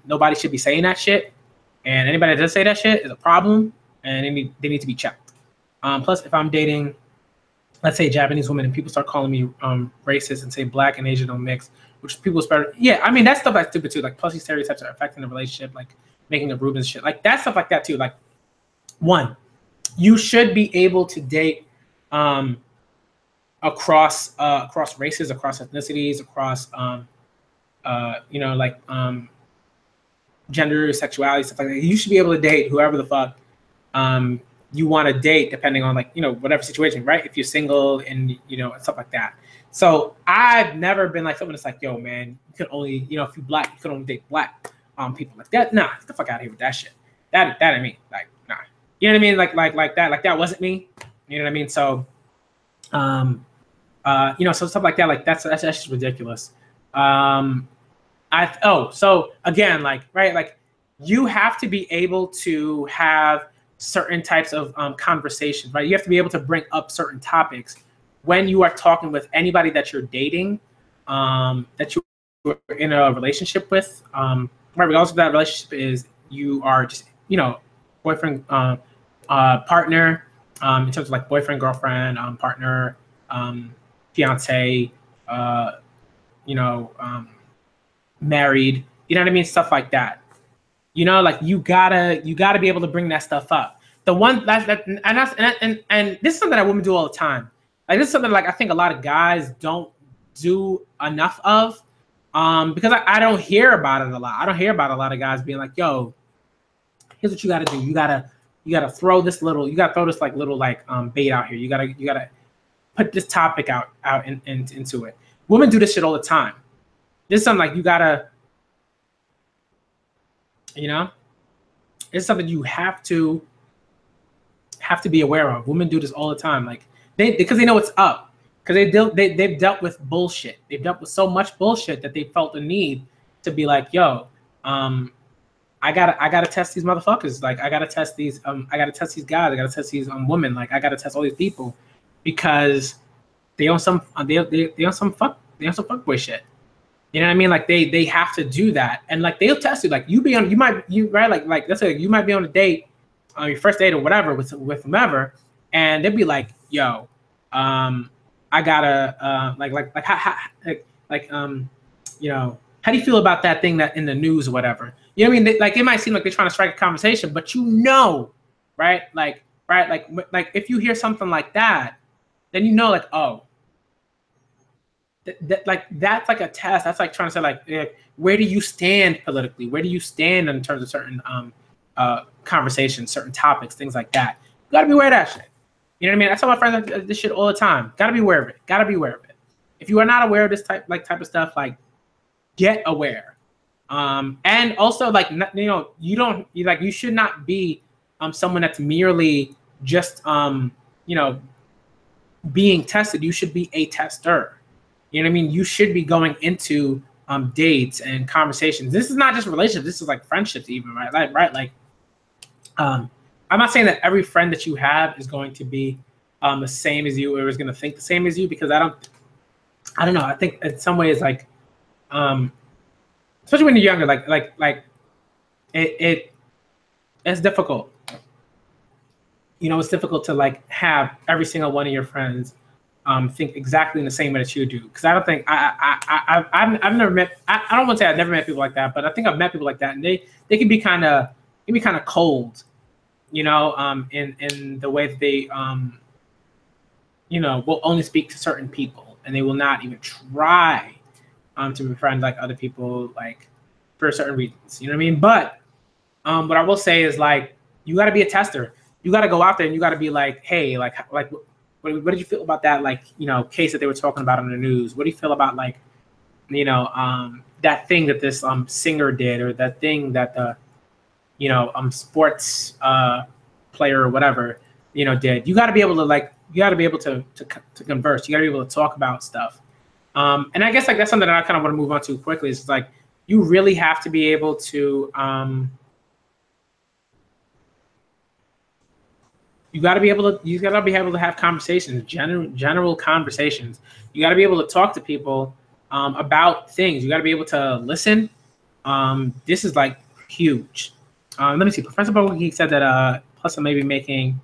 Nobody should be saying that shit. And anybody that does say that shit is a problem, and they need to be checked. Plus, if I'm dating, let's say, a Japanese woman, and people start calling me racist and say black and Asian don't mix, which people start, yeah, I mean, that stuff that's stupid too. Like, plus these stereotypes are affecting the relationship, like making a Rubens shit. Like, that stuff like that too. Like, one, you should be able to date across races, across ethnicities, across gender, sexuality, stuff like that. You should be able to date whoever the fuck you want to date, depending on like whatever situation, right? If you're single and stuff like that. So I've never been like someone that's like, yo, man, you can only if you're black, you can only date black people like that. Nah, get the fuck out of here with that shit. That ain't me. Like, nah. You know what I mean? Like that wasn't me. You know what I mean? So so stuff like that, like that's just ridiculous. So again, like, right, like you have to be able to have certain types of conversations, right? You have to be able to bring up certain topics when you are talking with anybody that you're dating, that you're in a relationship with. Right, regardless of that relationship is, you are just, boyfriend, partner, in terms of like boyfriend, girlfriend, partner, fiance, married, you know what I mean? Stuff like that. Like you gotta be able to bring that stuff up. The one and this is something that women do all the time. Like this is something like I think a lot of guys don't do enough of, because I don't hear about it a lot. I don't hear about a lot of guys being like, yo, here's what you gotta do. You gotta throw this like little like bait out here. You gotta put this topic out into it. Women do this shit all the time. This is something like you gotta, it's something you have to be aware of. Women do this all the time, like because they know it's up, because they've dealt with bullshit. They've dealt with so much bullshit that they felt the need to be like, yo, I gotta test these motherfuckers. Like I gotta test these guys. I gotta test these women. Like I gotta test all these people, because they on some fuckboy shit. You know what I mean? Like they have to do that, and like they'll test you. Like you right? Like let's say you might be on a date, your first date or whatever with whomever, and they'll be like, "Yo, I gotta how do you feel about that thing that in the news or whatever?" You know what I mean? Like it might seem like they're trying to strike a conversation, but right? Like if you hear something like that, then like, oh. That's like a test. That's like trying to say like, where do you stand politically? Where do you stand in terms of certain conversations, certain topics, things like that? You gotta be aware of that shit. You know what I mean? I tell my friends this shit all the time. Gotta be aware of it. Gotta be aware of it. If you are not aware of this type of stuff, like get aware. And also like you should not be someone that's merely just being tested. You should be a tester. You know what I mean? You should be going into dates and conversations. This is not just relationships. This is like friendships even, right? I'm not saying that every friend that you have is going to be the same as you, or is going to think the same as you, because I don't know. I think in some ways, like, especially when you're younger, like it's difficult. you know, it's difficult to like have every single one of your friends think exactly in the same way that you do. Because I don't think I've never met. I don't want to say I've never met people like that, but I think I've met people like that, and they can be kind of cold, you know, in the way that they you know, will only speak to certain people, and they will not even try to befriend like other people, like for certain reasons. You know what I mean? But what I will say is like you got to be a tester. You got to go out there and you got to be like, hey, like what did you feel about that, like, you know, case that they were talking about on the news? What do you feel about like, you know, that thing that this singer did, or that thing that the, you know, sports player or whatever, you know, did? You got to be able to like, you got to be able to converse. You got to be able to talk about stuff. And I guess like that's something that I kind of want to move on to quickly. Is like you really have to be able to you got to be able to have conversations, general conversations. You got to be able to talk to people about things. You got to be able to listen. This is like huge. Let me see. Professor Bogeek said that plus I may be making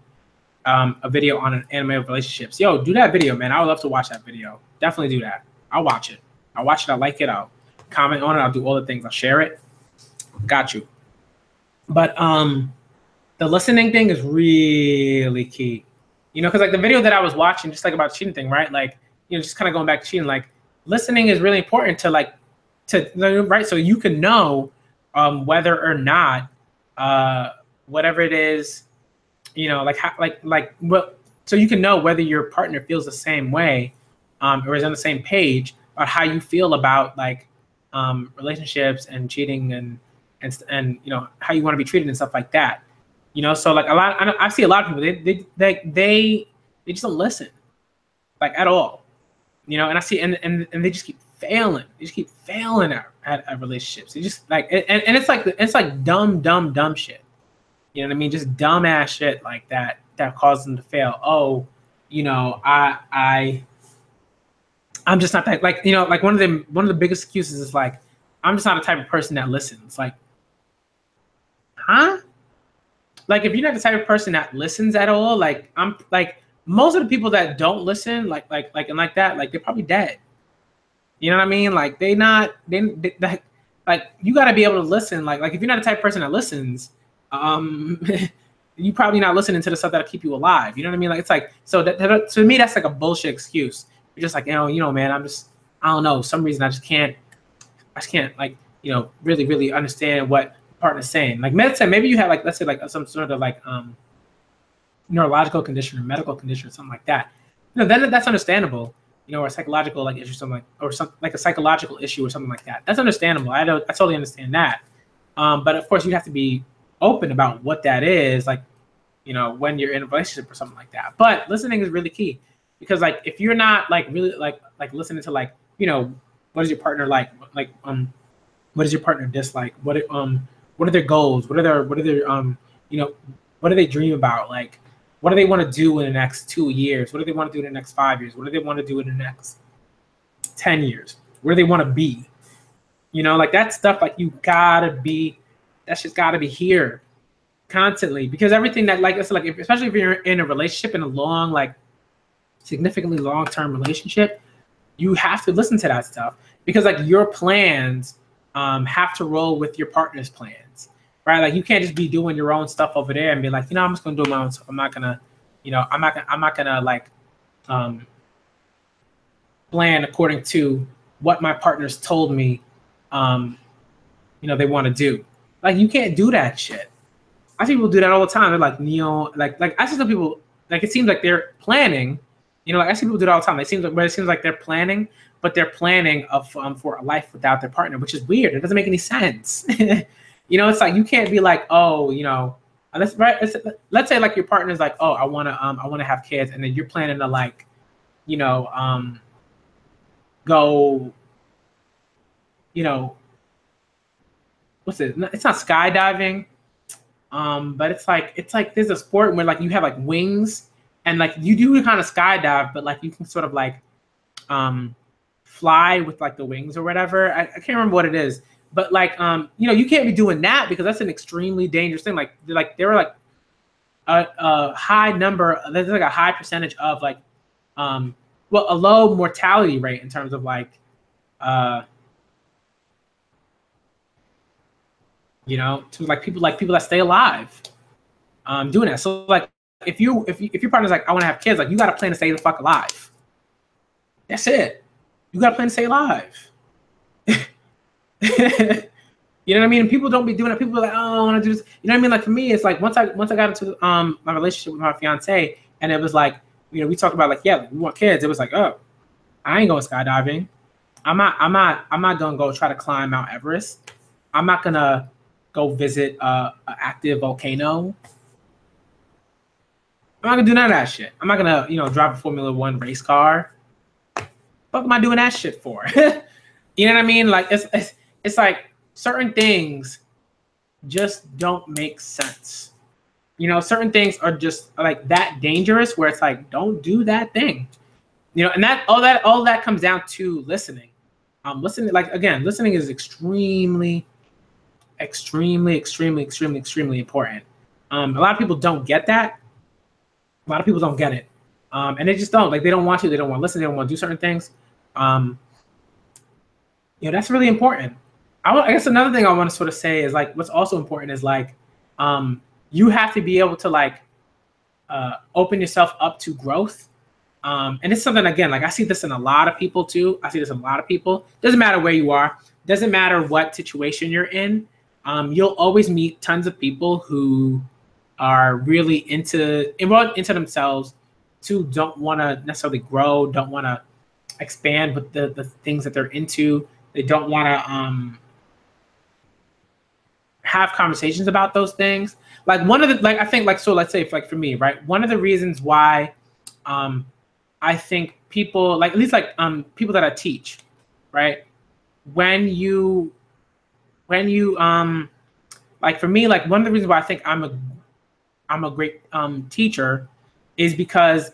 a video on an anime relationships. Yo, do that video, man. I would love to watch that video. Definitely do that. I'll watch it. I'll like it. I'll comment on it. I'll do all the things. I'll share it. Got you. But the listening thing is really key. You know, because like the video that I was watching, just like about cheating thing, right? Like, you know, just kind of going back to cheating, like listening is really important to like, right? So you can know whether or not whatever it is, you know, like how, like what, so you can know whether your partner feels the same way or is on the same page about how you feel about like relationships and cheating and you know how you want to be treated and stuff like that. You know, so like I see a lot of people they just don't listen, like at all. You know, and I see and they just keep failing. They just keep failing at relationships. They just like and it's like dumb shit. You know what I mean? Just dumb ass shit like that causes them to fail. Oh, you know, I'm just not that, like, you know, like one of the biggest excuses is like, I'm just not the type of person that listens. Like, huh? Like, if you're not the type of person that listens at all, like, I'm like most of the people that don't listen, like that, like they're probably dead. You know what I mean? Like they like you got to be able to listen. Like if you're not the type of person that listens, you probably not listening to the stuff that'll keep you alive. You know what I mean? Like it's like, so that to me that's like a bullshit excuse. You're just like, you know, man, I don't know, some reason I just can't like, you know, really understand what partner's saying. Like maybe you have like, let's say like some sort of like neurological condition or medical condition or something like that. You know, then that's understandable. You know, or a psychological like issue, something like, or something like a psychological issue or something like that. That's understandable. I totally understand that. But of course, you have to be open about what that is, like, you know, when you're in a relationship or something like that. But listening is really key, because like if you're not like really like listening to like, you know, what is your partner like what does your partner dislike, what are their goals, what are their you know, what do they dream about, like what do they want to do in the next 2 years, what do they want to do in the next 5 years, what do they want to do in the next 10 years, where do they want to be, you know, like that stuff, like you gotta be, that's just gotta be here constantly, because everything that like it's like especially if you're in a relationship, in a long, like significantly long-term relationship, you have to listen to that stuff, because like your plans have to roll with your partner's plans, right? Like you can't just be doing your own stuff over there and be like, you know, I'm just gonna do my own stuff. I'm not gonna, you know, I'm not gonna like plan according to what my partner's told me you know, they want to do. Like you can't do that shit. I see people do that all the time. They're like like I see some people, like it seems like they're planning, you know, like I see people do it all the time. It seems like they're planning, but they're planning for a life without their partner, which is weird. It doesn't make any sense. You know, it's like you can't be like, oh, you know, let's say like your partner's like, oh, I wanna have kids, and then you're planning to like, you know, go, you know, what's it? It's not skydiving, but it's like there's a sport where like you have like wings, and like you do kind of skydive, but like you can sort of like fly with like the wings or whatever. I can't remember what it is, but like you know, you can't be doing that because that's an extremely dangerous thing. Like they were like a high number. There's like a high percentage of like, well, a low mortality rate in terms of like, you know, to like people that stay alive, doing that. So like, if your partner's like, I want to have kids, like you got to plan to stay the fuck alive. That's it. You got to plan to stay alive. You know what I mean? And people don't be doing it. People are like, oh, I want to do this. You know what I mean? Like for me, it's like once I got into my relationship with my fiance, and it was like, you know, we talked about like, yeah, we want kids. It was like, oh, I ain't going skydiving. I'm not gonna go try to climb Mount Everest. I'm not gonna go visit an active volcano. I'm not gonna do none of that shit. I'm not gonna, you know, drive a Formula One race car. What am I doing that shit for? You know what I mean? Like it's like certain things just don't make sense. You know, certain things are just like that dangerous where it's like, don't do that thing. You know, and all that comes down to listening. Listening, like again, listening is extremely important. A lot of people don't get that. A lot of people don't get it. And they just don't. Like they don't want to, they don't want to listen, they don't want to do certain things. You know, that's really important. I guess another thing I want to sort of say is like what's also important is like you have to be able to like open yourself up to growth. And it's something, again, like I see this in a lot of people too. I see this in a lot of people. Doesn't matter where you are. Doesn't matter what situation you're in. You'll always meet tons of people who are really into themselves, too, don't want to necessarily grow, don't want to expand with the things that they're into. They don't want to have conversations about those things. Like one of the, like I think like, so let's say if, like for me, right, one of the reasons why I think people like, at least like people that I teach, right, when you like for me, like one of the reasons why I think I'm a great teacher is because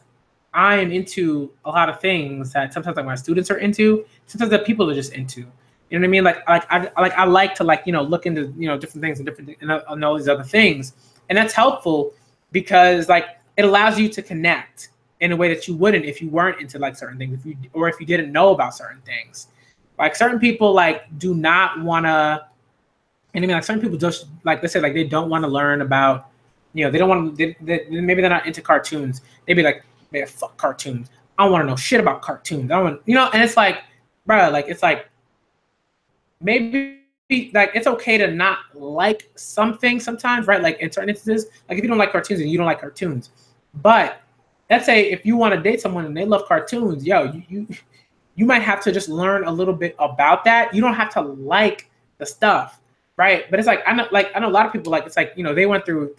I am into a lot of things that sometimes like my students are into, sometimes that people are just into. You know what I mean? I like to like, you know, look into, you know, different things and all these other things. And that's helpful because like it allows you to connect in a way that you wouldn't if you weren't into like certain things, if you didn't know about certain things. Like certain people like do not want to, and I mean like certain people just like, let's say like they don't want to learn about, you know, they don't want to, maybe they're not into cartoons. They'd be like, man, fuck cartoons. I don't want to know shit about cartoons. I don't want, you know, and it's like, bro, like it's like maybe like it's okay to not like something sometimes, right? Like in certain instances, like if you don't like cartoons and you don't like cartoons, but let's say if you want to date someone and they love cartoons, yo, you might have to just learn a little bit about that. You don't have to like the stuff, right? But it's like I know a lot of people like it's like, you know, they went to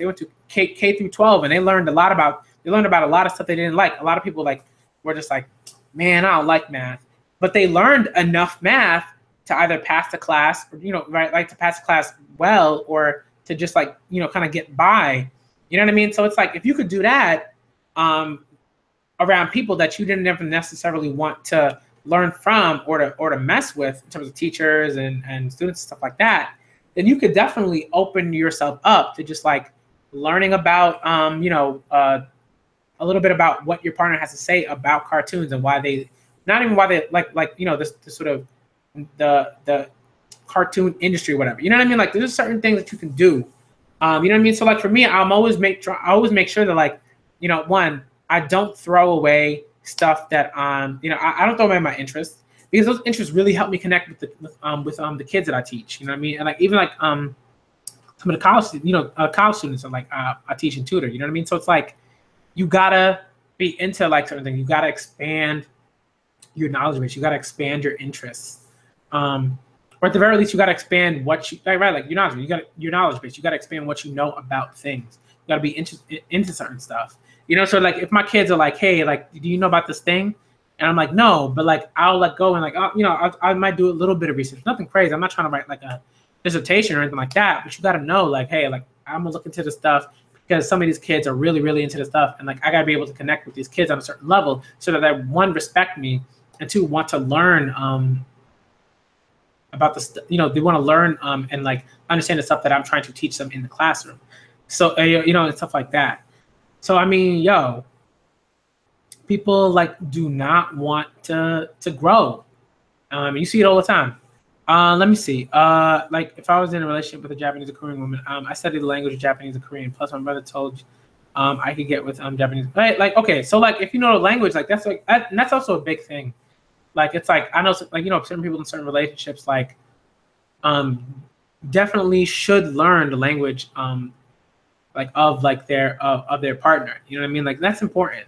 K through 12 and they learned a lot about a lot of stuff they didn't like. A lot of people like were just like, man, I don't like math, but they learned enough math to either pass the class, or, you know, right, like to pass the class well, or to just like, you know, kind of get by. You know what I mean? So it's like if you could do that around people that you didn't ever necessarily want to learn from or to mess with in terms of teachers and students and stuff like that, then you could definitely open yourself up to just like learning about you know, a little bit about what your partner has to say about cartoons and why they, not even why they like you know, this sort of the cartoon industry or whatever. You know what I mean? Like there's certain things that you can do. You know what I mean? So like for me, I always make sure that like, you know, one, I don't throw away stuff that you know, I don't throw away my interests, because those interests really help me connect with the kids that I teach. You know what I mean? And like even like some of the college, you know, college students are like I teach and tutor. You know what I mean? So it's like you gotta be into like certain things. You gotta expand your knowledge base. You gotta expand your interests. Or at the very least, you got to expand what you like, right? Like your knowledge base. You got to expand what you know about things. You got to be into certain stuff. You know, so like if my kids are like, hey, like, do you know about this thing? And I'm like, no, but like I'll let go and like, you know, I might do a little bit of research. Nothing crazy. I'm not trying to write like a dissertation or anything like that. But you got to know, like, hey, like I'm gonna look into this stuff because some of these kids are really, really into this stuff, and like I got to be able to connect with these kids on a certain level so that they, one, respect me, and two, want to learn about the, you know, they want to learn and like understand the stuff that I'm trying to teach them in the classroom. So you know, and stuff like that. So I mean, yo, people like do not want to grow. You see it all the time. Let me see. Like if I was in a relationship with a Japanese or Korean woman, I studied the language of Japanese and Korean. Plus, my brother told I could get with Japanese. Right? Like okay, so like if you know the language, like that's like and that's also a big thing. Like it's like I know like you know certain people in certain relationships like definitely should learn the language like of their partner. You know what I mean? Like that's important.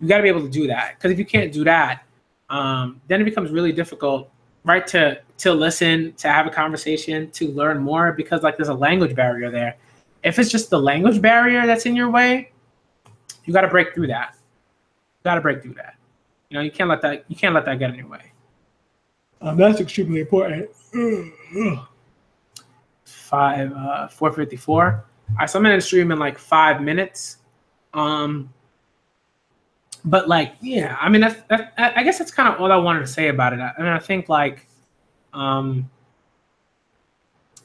You got to be able to do that because if you can't do that, then it becomes really difficult, right? To listen, to have a conversation, to learn more because like there's a language barrier there. If it's just the language barrier that's in your way, you got to break through that. You got to break through that. You know, you can't let that get in your way. That's extremely important. 4:54. So I'm gonna stream in like 5 minutes. But like, yeah, I mean, I guess that's kind of all I wanted to say about it. I mean, I think like, a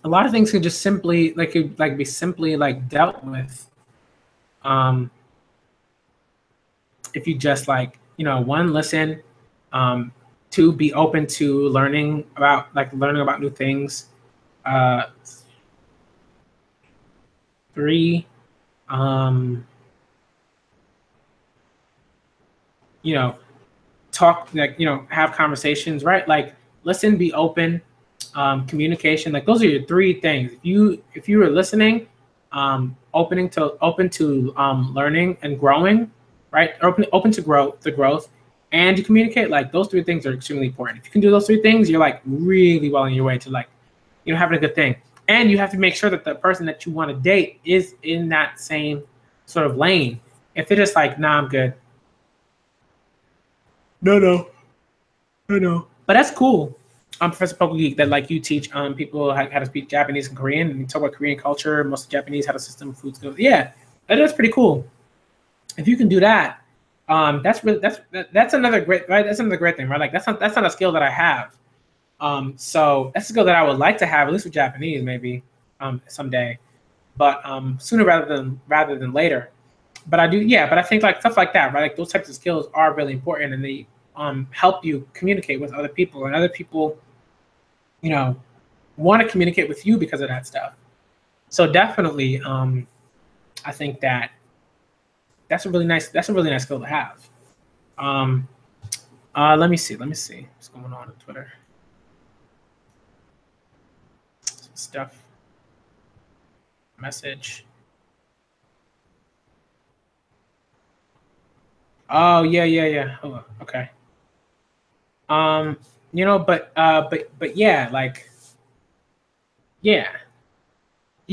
lot of things could just simply be simply like dealt with, if you just like, you know, one, listen, two, be open to learning about new things, three, you know, talk, like, you know, have conversations, right? Like listen, be open, communication, like those are your three things. If you are listening, open to learning and growing, right? Open to growth, and you communicate, like those three things are extremely important. If you can do those three things, you're like really well on your way to like, you know, having a good thing. And you have to make sure that the person that you want to date is in that same sort of lane. If they're just like, nah, I'm good. No. But that's cool. Professor Poker Geek, that like you teach people how to speak Japanese and Korean, and you talk about Korean culture. Most of the Japanese have a system of food skills. Yeah, that's pretty cool. If you can do that, that's another great, right? That's another great thing, right? Like that's not a skill that I have. So that's a skill that I would like to have, at least with Japanese, maybe someday, but sooner rather than later. But I do, yeah. But I think like stuff like that, right? Like those types of skills are really important, and they help you communicate with other people, and other people, you know, want to communicate with you because of that stuff. So definitely, I think that's a really nice skill to have. Let me see what's going on Twitter. Some stuff. Message. Oh yeah. Oh, okay. You know, but yeah, like, yeah,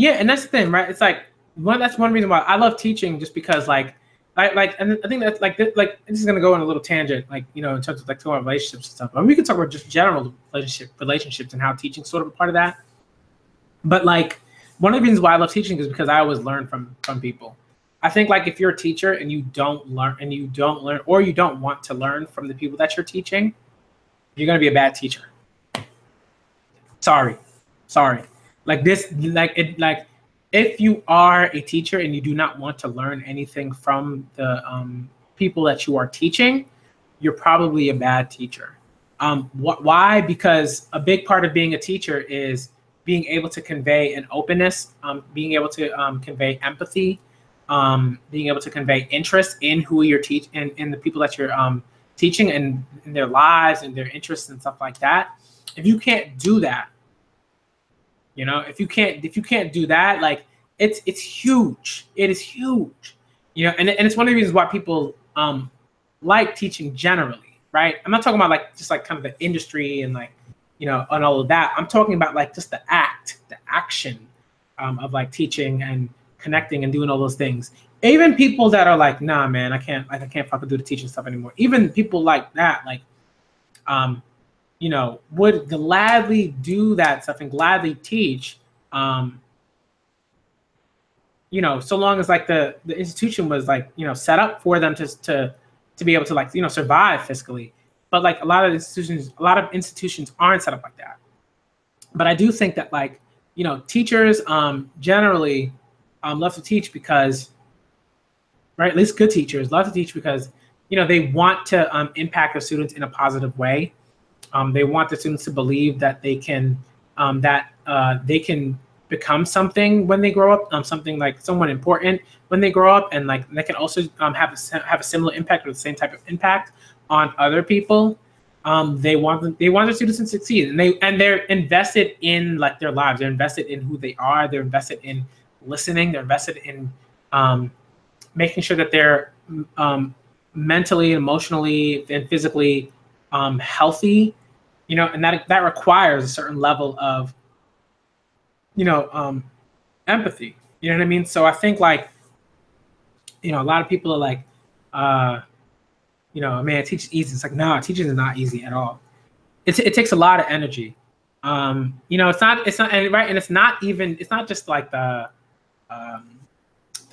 and that's the thing, right? It's like that's one reason why I love teaching, just because and I think that's like this is gonna go on a little tangent, like, you know, in terms of like talking about relationships and stuff. I mean, we could talk about just general relationships and how teaching sort of a part of that. But like one of the reasons why I love teaching is because I always learn from people. I think like if you're a teacher and you don't learn, or you don't want to learn from the people that you're teaching, you're gonna be a bad teacher. Sorry. Like this, if you are a teacher and you do not want to learn anything from the people that you are teaching, you're probably a bad teacher. Why? Because a big part of being a teacher is being able to convey an openness, being able to convey empathy, being able to convey interest in who you're teaching, in the people that you're teaching, and in their lives and their interests and stuff like that. If you can't do that, you know, if you can't do that, like it's huge. It is huge, you know, and it's one of the reasons why people like teaching generally, right? I'm not talking about like just like kind of the industry and like, you know, and all of that. I'm talking about like just the action of like teaching and connecting and doing all those things. Even people that are like, nah, man, I can't fucking do the teaching stuff anymore. Even people like that, like, you know, would gladly do that stuff and gladly teach, you know, so long as like the institution was like, you know, set up for them to be able to like, you know, survive fiscally. But like a lot of institutions aren't set up like that. But I do think that like, you know, teachers generally love to teach because right? At least good teachers love to teach because, you know, they want to impact their students in a positive way. They want the students to believe that they can they can become something when they grow up, something like someone important when they grow up, and like they can also have a similar impact or the same type of impact on other people. They want their students to succeed, and they're invested in like their lives. They're invested in who they are. They're invested in listening. They're invested in making sure that they're mentally, emotionally, and physically healthy. You know, and that requires a certain level of, you know, empathy. You know what I mean? So I think like, you know, a lot of people are like, you know, man, teach easy. It's like, no, teaching is not easy at all. It takes a lot of energy. You know, it's not, and right, and it's not just like the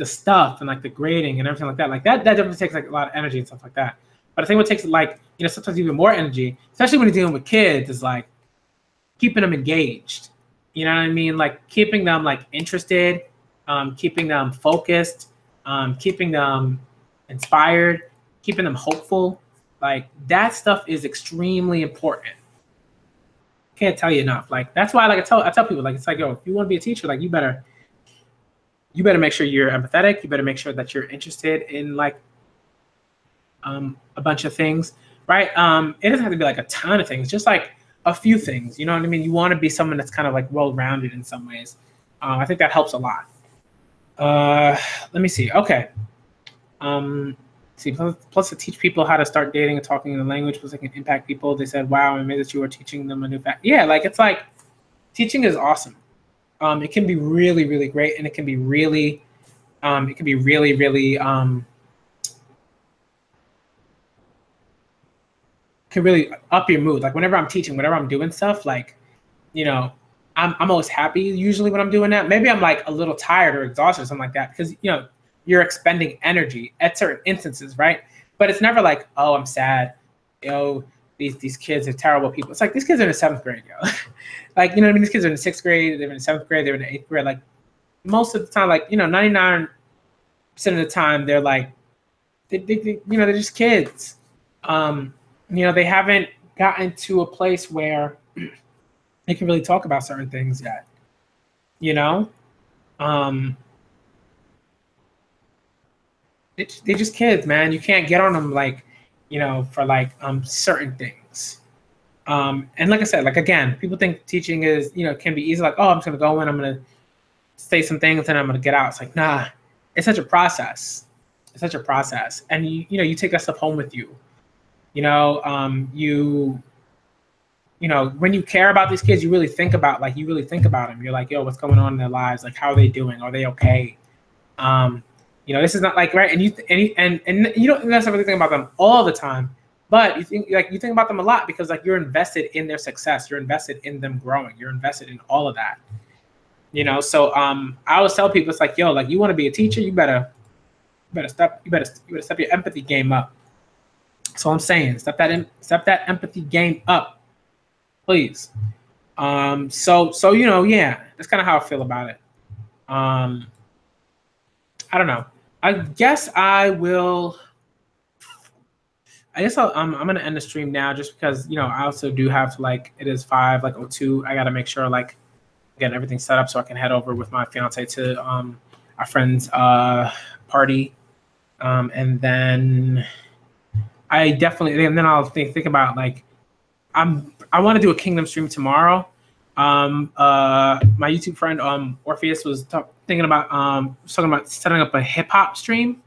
stuff and like the grading and everything like that. Like that definitely takes like a lot of energy and stuff like that. But I think what takes like, you know, sometimes even more energy, especially when you're dealing with kids, is like keeping them engaged. You know what I mean? Like keeping them like interested, keeping them focused, keeping them inspired, keeping them hopeful. Like that stuff is extremely important. Can't tell you enough. Like that's why like I tell people, like it's like, yo, if you want to be a teacher, like you better make sure you're empathetic. You better make sure that you're interested in like a bunch of things, right? It doesn't have to be like a ton of things, just like a few things. You know what I mean? You want to be someone that's kind of like well-rounded in some ways. I think that helps a lot. Let me see. Okay. See, plus to teach people how to start dating and talking in the language, plus it can impact people. They said, wow, I made that you were teaching them a new fact. Yeah, like it's like teaching is awesome. It can be really, really great, and it can be really, can really up your mood. Like whenever I'm teaching, whenever I'm doing stuff, like, you know, I'm always happy usually when I'm doing that. Maybe I'm like a little tired or exhausted or something like that, because, you know, you're expending energy at certain instances, right? But it's never like, oh, I'm sad. Yo, these kids are terrible people. It's like these kids are in the 7th grade, yo. Like, you know what I mean? These kids are in the 6th grade, they're in the 7th grade, they're in the 8th grade. Like most of the time, like, you know, 99% of the time, they're like, they you know, they're just kids. You know, they haven't gotten to a place where they can really talk about certain things yet. You know, they're just kids, man. You can't get on them like, you know, for like certain things. And like I said, like again, people think teaching is, you know, can be easy. Like, oh, I'm just gonna go in, I'm gonna say some things, and I'm gonna get out. It's like, nah, it's such a process. It's such a process, and you know, you take that stuff home with you. You know, you know, when you care about these kids, you really think about them. You're like, yo, what's going on in their lives? Like, how are they doing? Are they okay? You know, this is not like, right. And you don't necessarily think about them all the time, but you think about them a lot because like you're invested in their success. You're invested in them growing. You're invested in all of that. You know, so I always tell people, it's like, yo, like you want to be a teacher, you better step your empathy game up. So I'm saying, step that empathy game up, please. So you know, yeah, that's kind of how I feel about it. I don't know. I guess I'm gonna end the stream now, just because, you know, I also do have, like, it is 5:02. I gotta make sure, like, get everything set up so I can head over with my fiance to our friend's party, and then I'll think about, like, I want to do a Kingdom stream tomorrow. My YouTube friend Orpheus was talking about setting up a hip hop stream.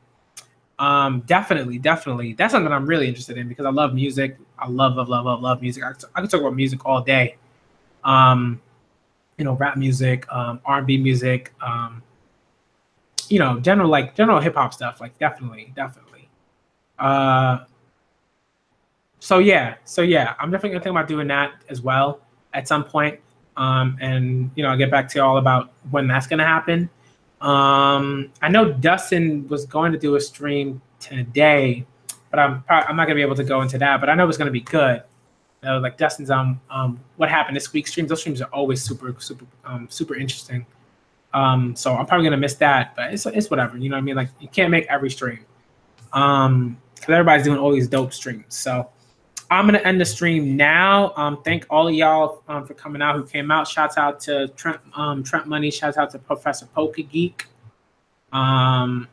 Definitely, that's something I'm really interested in because I love music. I love music. I can talk about music all day. You know, rap music, R&B music, you know, general hip hop stuff. Like definitely. So yeah, I'm definitely gonna think about doing that as well at some point. And you know, I'll get back to you all about when that's gonna happen. I know Dustin was going to do a stream today, but I'm not gonna be able to go into that. But I know it's gonna be good. You know, like Dustin's what happened this week streams. Those streams are always super interesting. So I'm probably gonna miss that, but it's whatever. You know what I mean? Like you can't make every stream. because everybody's doing all these dope streams. So I'm gonna end the stream now. Thank all of y'all for coming out who came out. Shouts out to Trent Money. Shouts out to Professor Poke Geek. You know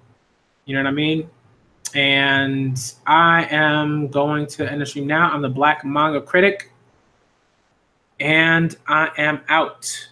what I mean? And I am going to end the stream now. I'm the Black Manga Critic, and I am out.